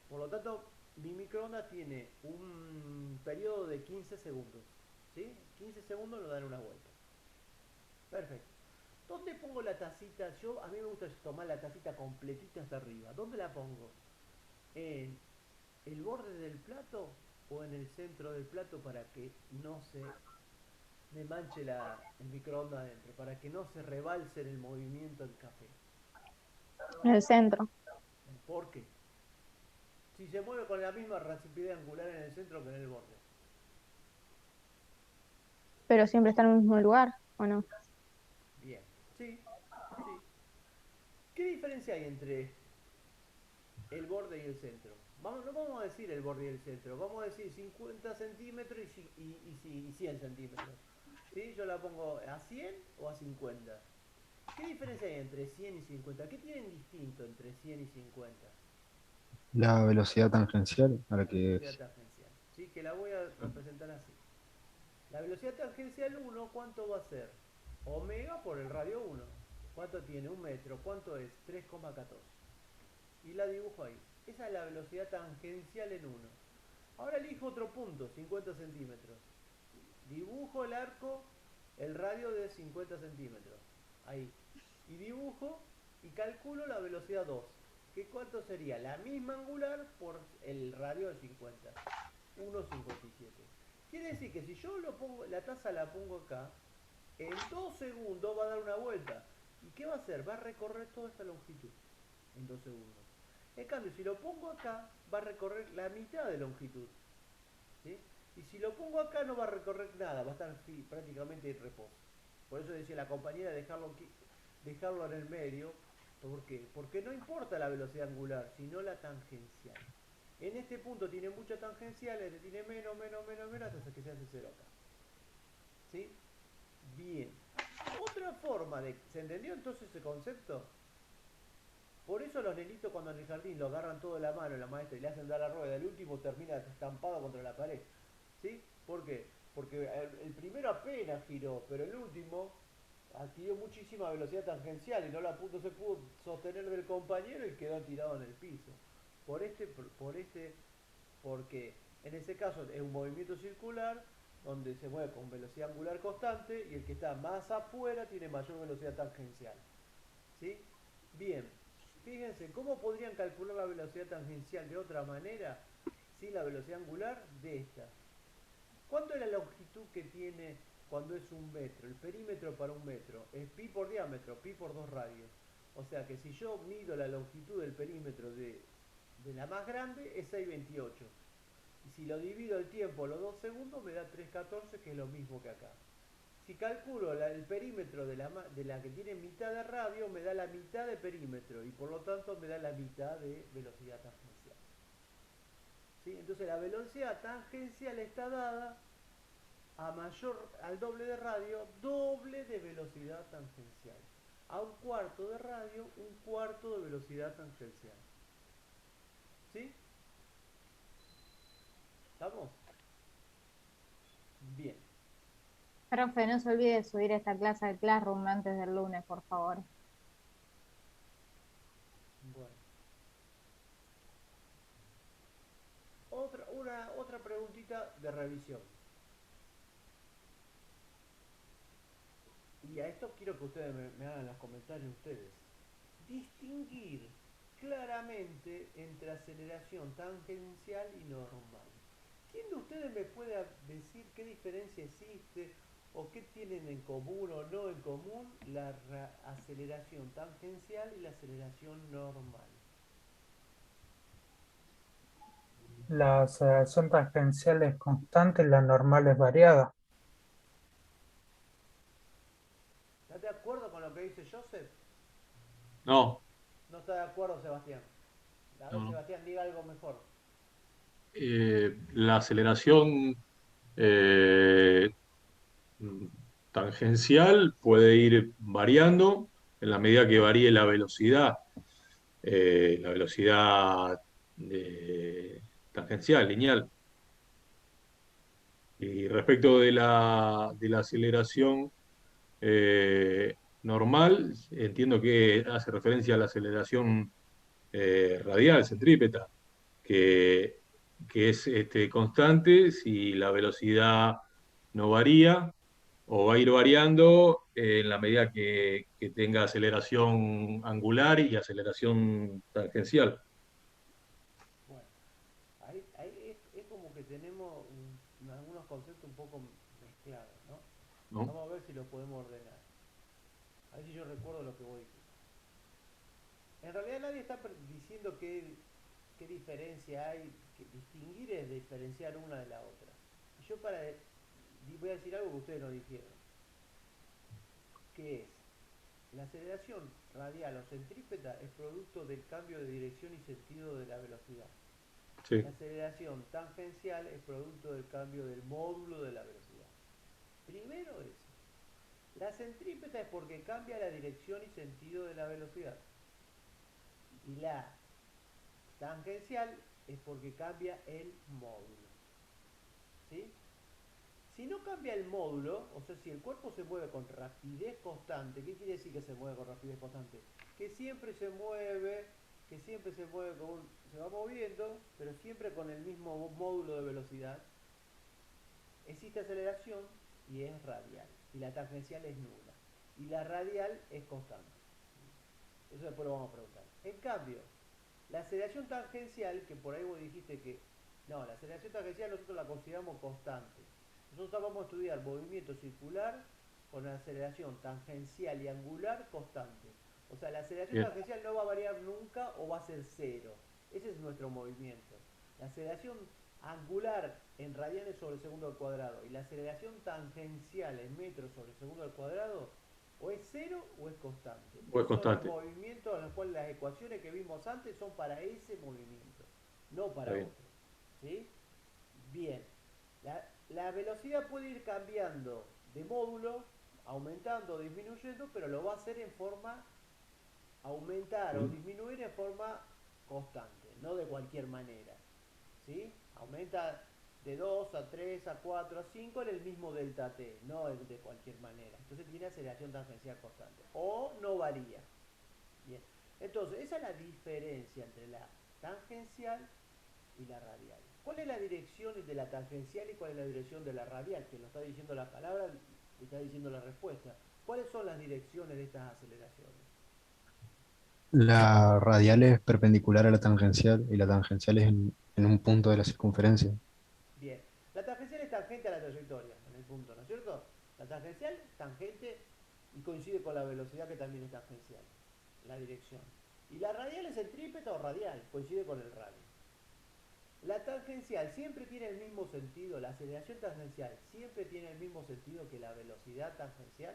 Por lo tanto, mi microondas tiene un periodo de 15 segundos. ¿Sí? 15 segundos lo dan una vuelta. Perfecto. ¿Dónde pongo la tacita? A mí me gusta tomar la tacita completita hasta arriba. ¿Dónde la pongo? ¿En el borde del plato o en el centro del plato para que no se me manche el microondas adentro? Para que no se rebalse en el movimiento el café. En el centro. ¿Por qué? Si se mueve con la misma rapidez angular en el centro que en el borde. Pero siempre está en el mismo lugar, ¿o no? Bien. Sí, sí. ¿Qué diferencia hay entre el borde y el centro? No vamos a decir el borde y el centro, vamos a decir 50 centímetros y 100 centímetros. ¿Sí? Yo la pongo a 100 o a 50. ¿Qué diferencia hay entre 100 y 50? ¿Qué tienen distinto entre 100 y 50? La velocidad tangencial a la La que velocidad es. tangencial. ¿Sí? Que la voy a representar así. La velocidad tangencial 1, ¿cuánto va a ser? Omega por el radio 1. ¿Cuánto tiene? Un metro. ¿Cuánto es? 3,14. Y la dibujo ahí. Esa es la velocidad tangencial en 1. Ahora elijo otro punto, 50 centímetros. Dibujo el arco, el radio de 50 centímetros. Ahí. Y dibujo y calculo la velocidad 2. ¿Que cuánto sería? La misma angular por el radio de 50. 1,57. Quiere decir que si yo lo pongo, la tasa la pongo acá, en 2 segundos va a dar una vuelta. ¿Y qué va a hacer? Va a recorrer toda esta longitud en 2 segundos. En cambio, si lo pongo acá, va a recorrer la mitad de longitud. ¿Sí? Y si lo pongo acá, no va a recorrer nada, va a estar prácticamente en reposo. Por eso decía la compañera dejarlo en el medio. ¿Por qué? Porque no importa la velocidad angular, sino la tangencial. En este punto tiene mucha tangencial, este tiene menos, hasta que se hace cero acá. ¿Sí? Bien. Otra forma de... ¿Se entendió entonces ese concepto? Por eso los nenitos cuando en el jardín lo agarran todo de la mano la maestra y le hacen dar la rueda, el último termina estampado contra la pared. ¿Sí? ¿Por qué? Porque el primero apenas giró, pero el último adquirió muchísima velocidad tangencial y no se pudo sostener del compañero y quedó tirado en el piso. Porque en ese caso es un movimiento circular donde se mueve con velocidad angular constante y el que está más afuera tiene mayor velocidad tangencial. ¿Sí? Bien, fíjense, ¿cómo podrían calcular la velocidad tangencial de otra manera sin la velocidad angular? De esta. ¿Cuánto es la longitud que tiene cuando es un metro? El perímetro para un metro es pi por diámetro, pi por 2 radios. O sea que si yo mido la longitud del perímetro de la más grande es 6,28. Y si lo divido el tiempo los 2 segundos me da 3,14, que es lo mismo que acá. Si calculo el perímetro de la que tiene mitad de radio, me da la mitad de perímetro y por lo tanto me da la mitad de velocidad tangencial. ¿Sí? Entonces la velocidad tangencial está dada al doble de radio, doble de velocidad tangencial. A un cuarto de radio, un cuarto de velocidad tangencial. ¿Sí? ¿Estamos? Bien. Profe, no se olvide de subir esta clase al Classroom antes del lunes, por favor. Bueno. Otra preguntita de revisión. Y a esto quiero que ustedes me hagan los comentarios ustedes. Distinguir claramente entre aceleración tangencial y normal. ¿Quién de ustedes me puede decir qué diferencia existe o qué tienen en común o no en común la aceleración tangencial y la aceleración normal? La aceleración tangencial es constante y la normal es variada. ¿Estás de acuerdo con lo que dice Joseph? No, ¿No está de acuerdo, Sebastián? A ver, no. Sebastián, diga algo mejor. La aceleración eh, tangencial puede ir variando en la medida que varíe la velocidad tangencial, lineal. Y respecto de la aceleración normal, entiendo que hace referencia a la aceleración radial, centrípeta, que, que es constante si la velocidad no varía o va a ir variando en la medida que tenga aceleración angular y aceleración tangencial. Bueno, ahí es como que tenemos algunos conceptos un poco mezclados, ¿no? ¿No? Vamos a ver si los podemos ordenar. A ver si yo recuerdo lo que vos dijiste. En realidad nadie está diciendo qué diferencia hay, que distinguir es diferenciar una de la otra. Y yo voy a decir algo que ustedes no dijeron, que es la aceleración radial o centrípeta es producto del cambio de dirección y sentido de la velocidad. Sí. La aceleración tangencial es producto del cambio del módulo de la velocidad. Primero eso. La centrípeta es porque cambia la dirección y sentido de la velocidad. Y la tangencial es porque cambia el módulo. ¿Sí? Si no cambia el módulo, o sea, si el cuerpo se mueve con rapidez constante, ¿qué quiere decir que se mueve con rapidez constante? Que siempre se mueve, se va moviendo, pero siempre con el mismo módulo de velocidad. Existe aceleración y es radial, y la tangencial es nula, y la radial es constante. Eso después lo vamos a preguntar. En cambio, La aceleración tangencial, que por ahí vos dijiste que... No, la aceleración tangencial nosotros la consideramos constante. Nosotros vamos a estudiar movimiento circular con aceleración tangencial y angular constante. O sea, la aceleración Bien. tangencial no va a variar nunca o va a ser cero. Ese es nuestro movimiento. La aceleración angular en radianes sobre segundo al cuadrado y la aceleración tangencial en metros sobre segundo al cuadrado o es cero o es constante. O es Esos son los constante. movimientos en los cuales las ecuaciones que vimos antes son para ese movimiento, no para Está bien. otro. ¿Sí? Bien. La velocidad puede ir cambiando de módulo, aumentando o disminuyendo, pero lo va a hacer en forma aumentar o disminuir en forma constante, no de cualquier manera. ¿Sí? Aumenta de 2 a 3 a 4 a 5 en el mismo delta t, no de cualquier manera. Entonces tiene aceleración tangencial constante. O no varía. Bien. Entonces, esa es la diferencia entre la tangencial y la radial. ¿Cuál es la dirección de la tangencial y cuál es la dirección de la radial? Que lo está diciendo la palabra, está diciendo la respuesta. ¿Cuáles son las direcciones de estas aceleraciones? La radial es perpendicular a la tangencial y la tangencial es en un punto de la circunferencia. Bien. La tangencial es tangente a la trayectoria, en el punto, ¿no es cierto? La tangencial, tangente, y coincide con la velocidad que también es tangencial, la dirección. Y la radial es centrípeta o radial, coincide con el radio. La tangencial siempre tiene el mismo sentido, la aceleración tangencial siempre tiene el mismo sentido que la velocidad tangencial.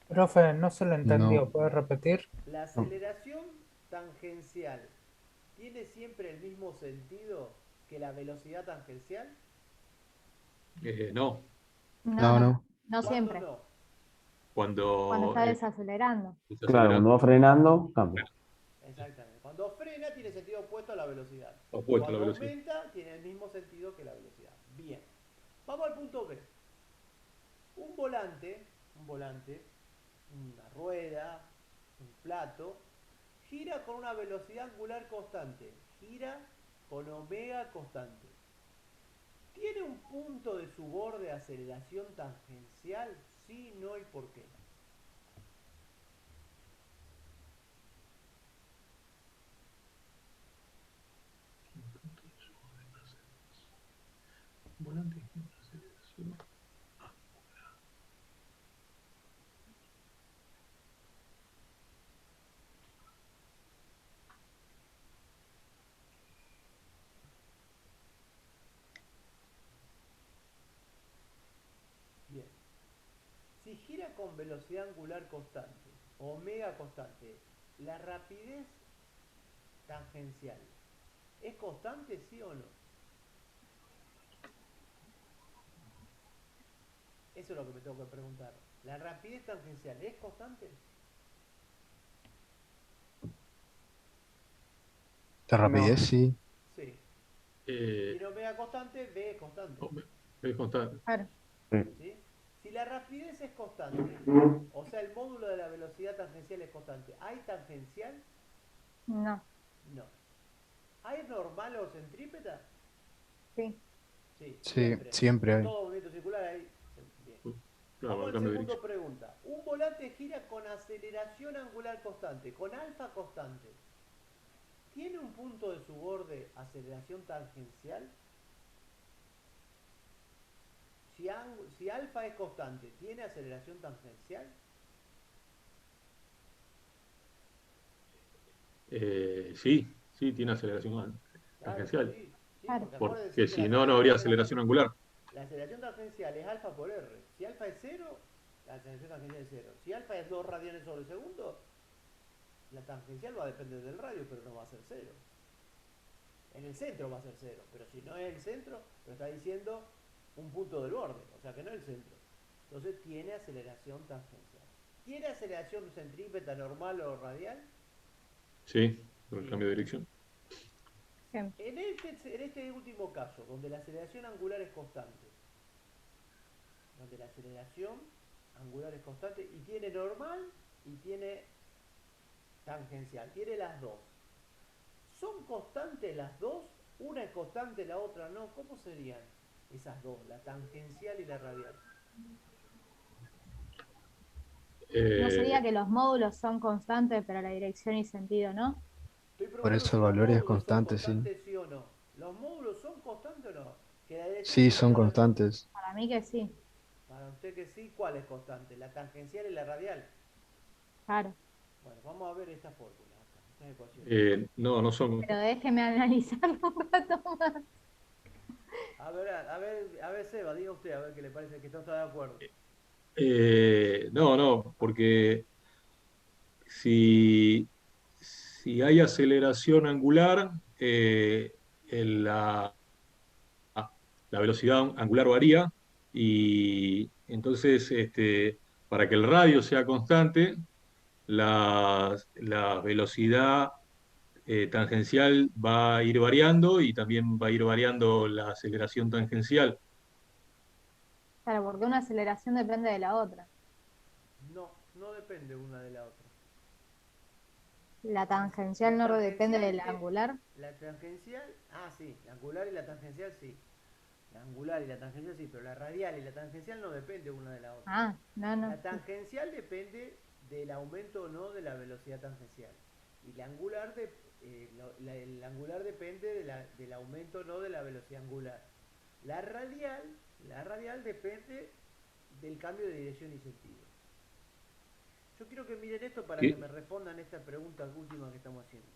Profe, no se lo entendió, No, ¿puede repetir? La aceleración tangencial tiene siempre el mismo sentido que la velocidad tangencial. No. no, no. No ¿Cuándo siempre, no? cuando Cuando está desacelerando. está Claro, cuando va acelerando, frenando, cambia. Exactamente. Cuando frena tiene sentido opuesto a la velocidad. opuesto a la Cuando velocidad. aumenta tiene el mismo sentido que la velocidad. Bien. Vamos al punto B. Un volante, una rueda, un plato, gira con una velocidad angular constante. Gira con omega constante. ¿Tiene un punto de su borde de aceleración tangencial? Sí, no y por qué. Volante, aceleración. Bien. Si gira con velocidad angular constante, omega constante, la rapidez tangencial, ¿es constante, sí o no? Eso es lo que me tengo que preguntar. ¿La rapidez tangencial es constante? La No. rapidez sí. Sí. Eh, Tiene omega constante, B es constante. es constante. Claro. ¿Sí? Si la rapidez es constante, o sea, el módulo de la velocidad tangencial es constante, ¿hay tangencial? No, No. ¿Hay normal o centrípeta? sí. Sí, Sí, siempre. siempre En hay. todo movimiento circular hay. Bien. Claro, Vamos para al cambio de segundo dirección. pregunta. Un volante gira con aceleración angular constante, con alfa constante. ¿Tiene un punto de su borde aceleración tangencial? Si alfa es constante, ¿tiene aceleración tangencial? Sí, tiene aceleración Claro que tangencial. sí. Sí, Claro. porque acuérdense Porque que si no, no habría aceleración angular. la aceleración tangencial es alfa por R. Si alfa es cero, la aceleración tangencial es cero. Si alfa es 2 radianes sobre segundo, la tangencial va a depender del radio, pero no va a ser cero. En el centro va a ser cero, pero si no es el centro, lo está diciendo un punto del borde, o sea que no es el centro. Entonces tiene aceleración tangencial. ¿Tiene aceleración centrípeta normal o radial? Sí, con el Sí. cambio de dirección. Siempre. En este último caso, donde la aceleración angular es constante, y tiene normal y tiene tangencial, tiene las dos. ¿Son constantes las dos? Una es constante, la otra no. ¿Cómo serían esas dos, la tangencial y la radial? ¿No sería Eh, que los módulos son constantes, pero la dirección y sentido no? Estoy Por preguntando eso si el los valor es módulos son constante, sí. constantes, sí o no. ¿Los módulos son constantes o no? Que la dirección Sí, son siempre lo... constantes. Para mí que sí, Para usted que sí, ¿cuál es constante? ¿La tangencial y la radial? claro. Bueno, vamos a ver esta fórmula acá, estas ecuaciones. no, no son. Pero déjeme analizarlo un rato más. A ver, Seba, diga usted, a ver qué le parece que está de acuerdo. No, no, porque si, si hay aceleración angular, la, la velocidad angular varía y entonces para que el radio sea constante, la velocidad tangencial va a ir variando y también va a ir variando la aceleración tangencial. Claro, porque una aceleración depende de la otra. No, no depende una de la otra. La tangencial La no depende tangencial de la es... angular. La tangencial, sí, la angular y la tangencial sí. La angular y la tangencial sí, pero la radial y la tangencial no depende una de la otra. Ah, no, no. La tangencial depende del aumento o no de la velocidad tangencial. Y la angular, el angular depende del aumento o no de la velocidad angular. La radial, la radial depende del cambio de dirección y sentido. Yo quiero que miren esto para que ¿Sí? me respondan esta pregunta última que estamos haciendo.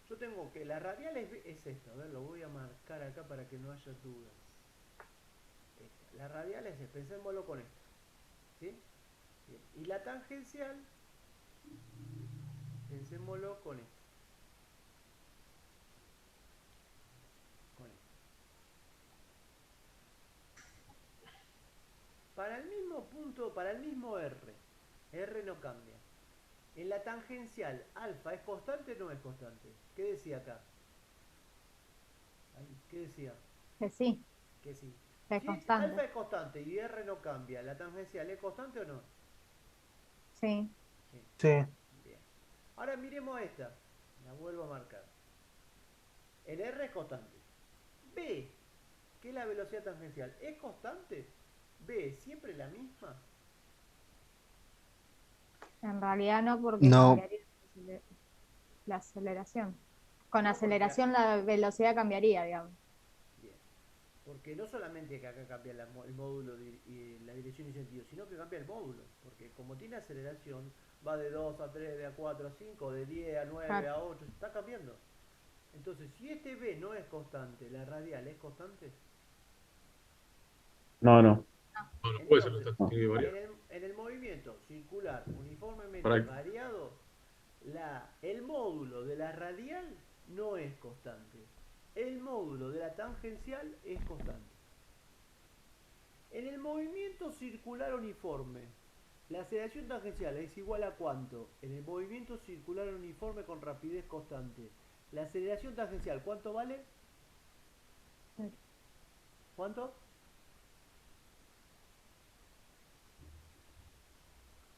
Yo tengo que la radial es esto, a ver, lo voy a marcar acá para que no haya dudas. La radial es, pensémoslo con esto, ¿sí? Bien. Y la tangencial, pensémoslo con esto, con esto. Para el mismo punto, para el mismo R no cambia. En la tangencial, alfa, ¿es constante o no es constante? ¿Qué decía acá? Ahí, ¿qué decía? Que sí, Que sí. que es Si constante. alfa es constante y R no cambia, ¿la tangencial es constante o no? Sí. Sí. Sí, Bien. Ahora miremos esta. La vuelvo a marcar. El R es constante. B, que es la velocidad tangencial, ¿es constante? B, ¿siempre la misma? En realidad no, porque No, cambiaría la aceleración. Con No, porque... aceleración la velocidad cambiaría, digamos. Bien. Porque no solamente que acá cambia el módulo y la dirección y sentido, sino que cambia el módulo. Porque como tiene aceleración, va de 2 a 3, de a 4 a 5, de 10 a 9 Claro. a 8, está cambiando. Entonces, si este B no es constante, la radial es constante, No, no. No, no puede ser entonces, No. constante, tiene que variar. en el movimiento circular uniformemente Para, variado, el módulo de la radial no es constante. El módulo de la tangencial es constante. En el movimiento circular uniforme, la aceleración tangencial es igual a ¿cuánto? En el movimiento circular uniforme con rapidez constante. La aceleración tangencial, ¿cuánto vale? ¿Cuánto?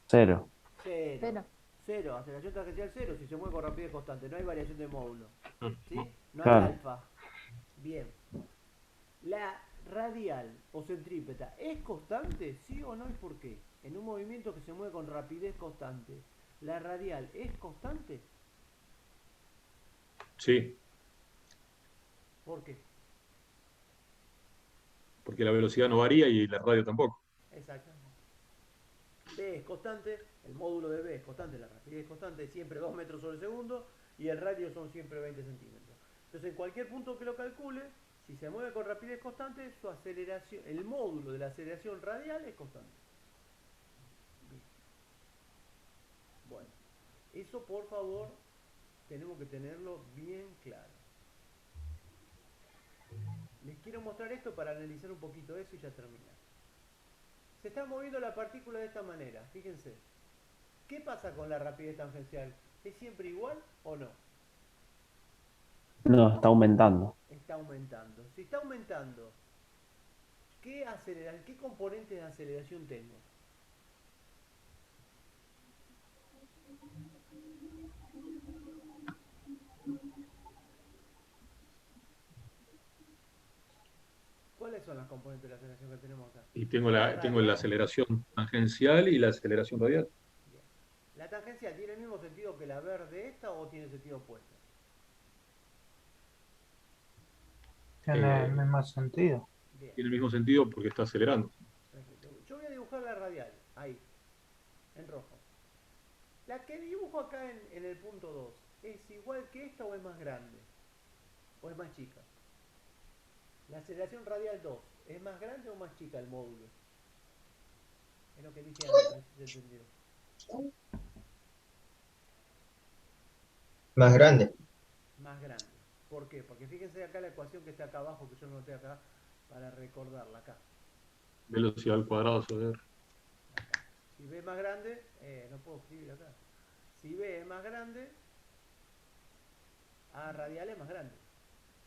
Cero. Cero. Pero, Cero. Aceleración tangencial cero si se mueve con rapidez constante. No hay variación de módulo. ¿Sí? No hay Claro. alfa. Bien. La radial o centrípeta, ¿es constante? ¿Sí o no? ¿Y por qué? En un movimiento que se mueve con rapidez constante, ¿la radial es constante? sí, ¿Por qué? porque la velocidad no varía y la radio tampoco. Exactamente. B es constante, el módulo de B es constante, la rapidez es constante, siempre 2 metros sobre segundo y el radio son siempre 20 centímetros. Entonces, en cualquier punto que lo calcule, si se mueve con rapidez constante, su aceleración, el módulo de la aceleración radial es constante. Bien. Bueno, eso por favor tenemos que tenerlo bien claro. Les quiero mostrar esto para analizar un poquito eso y ya terminar. Se está moviendo la partícula de esta manera, fíjense. ¿Qué pasa con la rapidez tangencial? ¿Es siempre igual o no? No, está aumentando. Está aumentando. Si está aumentando, ¿qué componentes de aceleración tengo? ¿Cuáles son las componentes de la aceleración que tenemos acá? Y tengo La tengo la radial. aceleración tangencial y la aceleración radial. Bien. ¿La tangencial tiene el mismo sentido que la verde esta o tiene sentido opuesto? Tiene el Eh, mismo sentido. Bien, Tiene el mismo sentido porque está acelerando. perfecto. Yo voy a dibujar la radial, ahí, en rojo. La que dibujo acá en el punto 2, ¿es igual que esta o es más grande? ¿O es más chica? La aceleración radial 2, ¿es más grande o más chica el módulo? Es lo que dije antes, a ver si se entendió. Más grande. Más grande. ¿Por qué? Porque fíjense acá la ecuación que está acá abajo, que yo noté acá, para recordarla acá. Velocidad al cuadrado sobre R. Acá. Si B es más grande, no puedo escribir acá. Si B es más grande, A radial es más grande.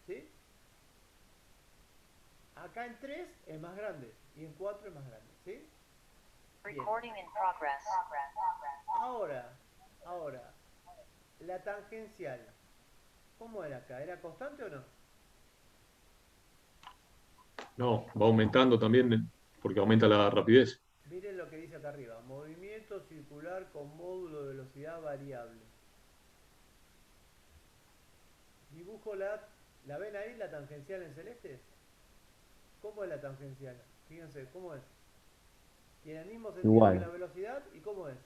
¿Sí? Acá en 3 es más grande y en 4 es más grande. ¿Sí? Bien. Recording in progress. Ahora, la tangencial, ¿cómo era acá? ¿Era constante o no? No, va aumentando también porque aumenta la rapidez. Miren lo que dice acá arriba. Movimiento circular con módulo de velocidad variable. Dibujo ¿la ven ahí la tangencial en celeste? ¿Cómo es la tangencial? Fíjense, ¿cómo es? Tiene el mismo sentido que la Igual. velocidad y ¿cómo es?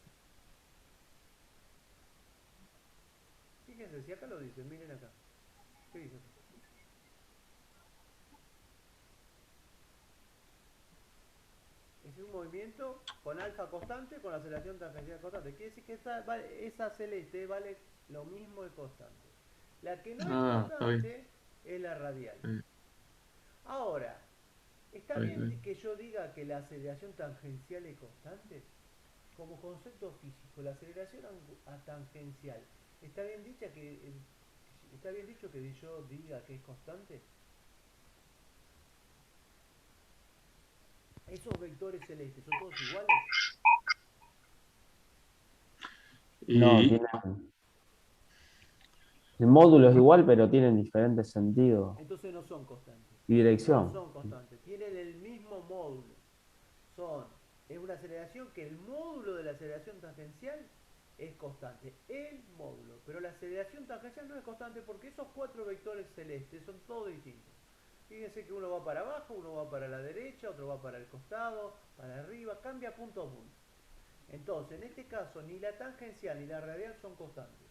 Fíjense, si acá lo dice, miren acá. ¿Qué dice? Es un movimiento con alfa constante con aceleración tangencial constante. Quiere decir que esa celeste vale lo mismo de constante. La que no es Está bien. constante es la radial. Eh, Ahora, ¿está Está bien, está bien bien. que yo diga que la aceleración tangencial es constante? Como concepto físico, la aceleración tangencial, ¿está bien dicha está bien dicho que yo diga que es constante? Esos vectores celestes, ¿son todos iguales? No, Y tienen. El módulo es igual, pero tienen diferentes sentidos Entonces no son constantes. y No dirección. son constantes. Tienen el mismo módulo. Es una aceleración que el módulo de la aceleración tangencial es constante. El módulo. Pero la aceleración tangencial no es constante porque esos 4 vectores celestes son todos distintos. Fíjense que uno va para abajo, uno va para la derecha, otro va para el costado, para arriba, cambia punto a punto. Entonces, en este caso, ni la tangencial ni la radial son constantes.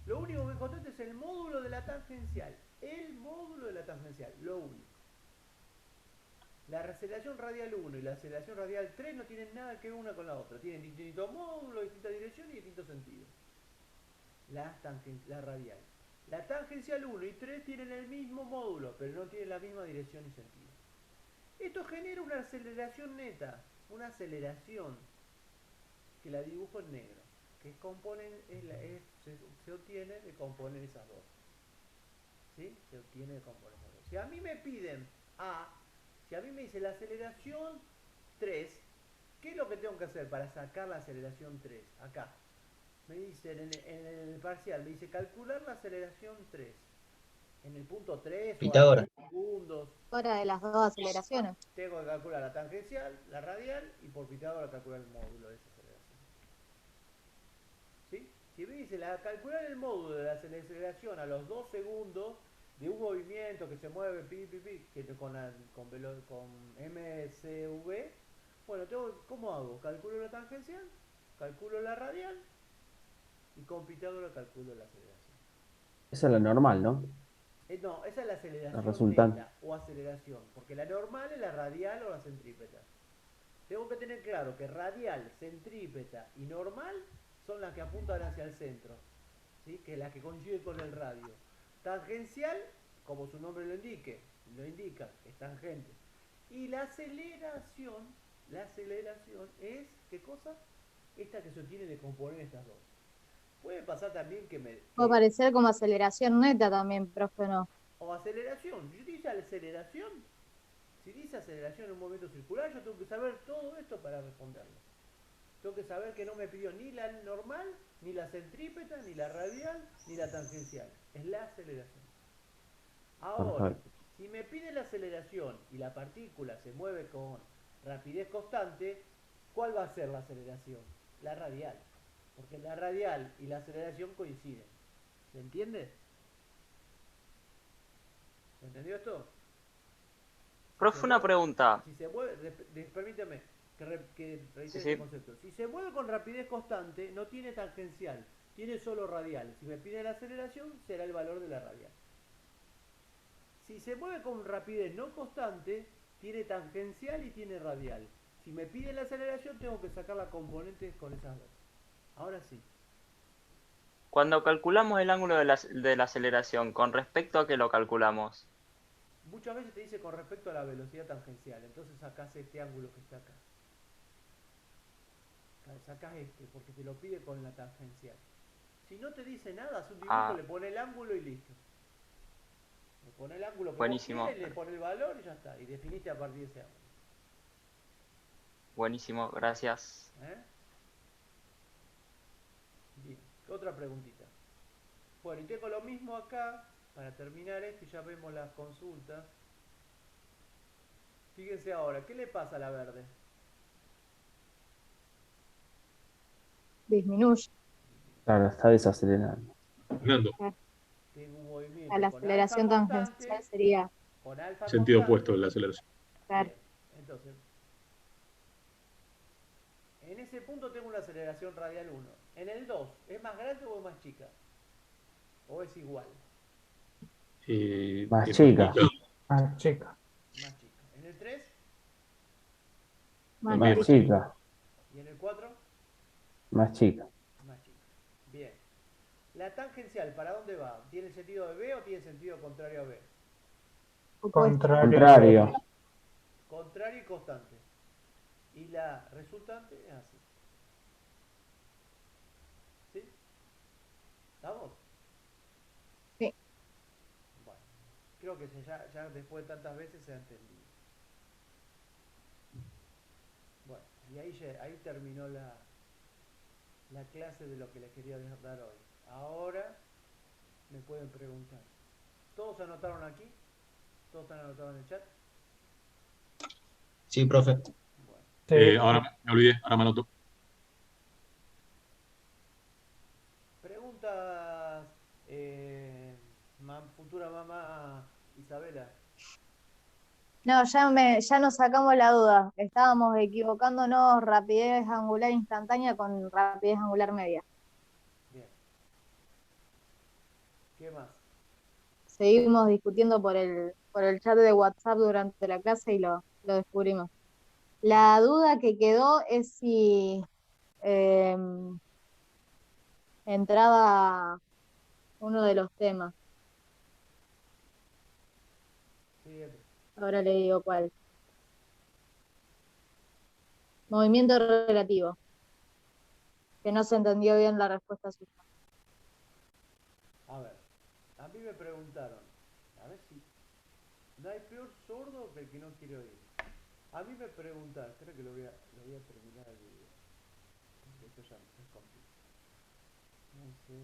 Lo único que es constante es el módulo de la tangencial. El módulo de la tangencial, lo único. La aceleración radial 1 y la aceleración radial 3 no tienen nada que ver una con la otra. Tienen distintos módulos, distintas direcciones y distintos sentidos. La radial. La tangencial 1 y 3 tienen el mismo módulo, pero no tienen la misma dirección y sentido. Esto genera una aceleración neta, una aceleración que la dibujo en negro, que se obtiene de componer esas dos. ¿Sí? Se obtiene de componer esas dos. Si a mí me piden si a mí me dice la aceleración 3, ¿qué es lo que tengo que hacer para sacar la aceleración 3? Acá. Me dicen en el parcial, me dice calcular la aceleración 3. En el punto 3 o a Pitágoras. 10 segundos. Fuera de las dos aceleraciones. Tengo que calcular la tangencial, la radial y por Pitágoras calcular el módulo de esa aceleración. ¿Sí? Si me dice calcular el módulo de la aceleración a los 2 segundos de un movimiento que se mueve con MCV, bueno, ¿cómo hago? Calculo la tangencial, calculo la radial y con Pitágoras calculo la aceleración. Esa es la normal, ¿no? No, esa es la La aceleración resultante. neta o aceleración, porque la normal es la radial o la centrípeta. Tengo que tener claro que radial, centrípeta y normal son las que apuntan hacia el centro, ¿sí? Que es la que coincide con el radio. Tangencial, como su nombre lo indica, es tangente. Y la aceleración es, ¿qué cosa? Esta que se obtiene de componer estas dos. Puede pasar también Puede parecer como aceleración neta también, profe, ¿no? o aceleración. Si dice aceleración, si dice aceleración en un momento circular, yo tengo que saber todo esto para responderlo. Tengo que saber que no me pidió ni la normal, ni la centrípeta, ni la radial, ni la tangencial. Es la aceleración. Ahora, Perfecto. Si me pide la aceleración y la partícula se mueve con rapidez constante, ¿cuál va a ser la aceleración? La radial. Porque la radial y la aceleración coinciden. ¿Se entiende? ¿Se entendió esto? Profe, una pregunta. Si se mueve, permítame que reitere Sí, este sí. concepto. Si se mueve con rapidez constante, no tiene tangencial, tiene solo radial. Si me pide la aceleración, será el valor de la radial. Si se mueve con rapidez no constante, tiene tangencial y tiene radial. Si me pide la aceleración, tengo que sacar la componente con esas dos. Ahora sí. Cuando calculamos el ángulo de la aceleración, ¿con respecto a qué lo calculamos? Muchas veces te dice con respecto a la velocidad tangencial, entonces sacás este ángulo que está acá. Sacás este, porque te lo pide con la tangencial. Si no te dice nada, haz un dibujo, le pone el ángulo y listo. Le pone el ángulo que Buenísimo. vos quieras, le pone el valor y ya está. Y definiste a partir de ese ángulo. Buenísimo, gracias. Bien, otra preguntita. Bueno, y tengo lo mismo acá, para terminar esto y ya vemos las consultas. Fíjense ahora, ¿qué le pasa a la verde? Disminuye. Claro, está desacelerando. Fernando, Tengo un movimiento A la con aceleración alfa constante, tangencial sería. con alfa sentido constante. opuesto de la aceleración. Claro. Bien, entonces, en ese punto tengo una aceleración radial 1. En el 2, ¿es más grande o es más chica? ¿O es igual? Más Es chica. Ah, chica. Más chica. ¿En el 3? Más Más chica. chica. ¿Y en el 4? Más chica. Más chica. Bien. ¿La tangencial para dónde va? ¿Tiene sentido de B o tiene sentido contrario a B? Contrario. Contrario y constante. Y la resultante es así. ¿Sí? ¿Estamos? Sí. Bueno, creo que ya después de tantas veces se ha entendido. Bueno, y ahí terminó la clase de lo que les quería dar hoy. Ahora me pueden preguntar. ¿Todos anotaron aquí? ¿Todos están anotados en el chat? Sí, profe. Bueno. Ahora me olvidé, ahora me anoto. Preguntas, futura mamá Isabela. No, ya nos sacamos la duda. Estábamos equivocándonos rapidez angular instantánea con rapidez angular media. Bien. ¿Qué más? Seguimos discutiendo por el chat de WhatsApp durante la clase y lo descubrimos. La duda que quedó es si entraba uno de los temas. Sí, Ahora le digo cuál. Movimiento relativo. Que no se entendió bien la respuesta suya. a ver, a mí me preguntaron, a ver si no hay peor sordo que el que no quiere oír. A mí me preguntaron, creo que lo voy a terminar el video. Esto ya es complicado. No sé.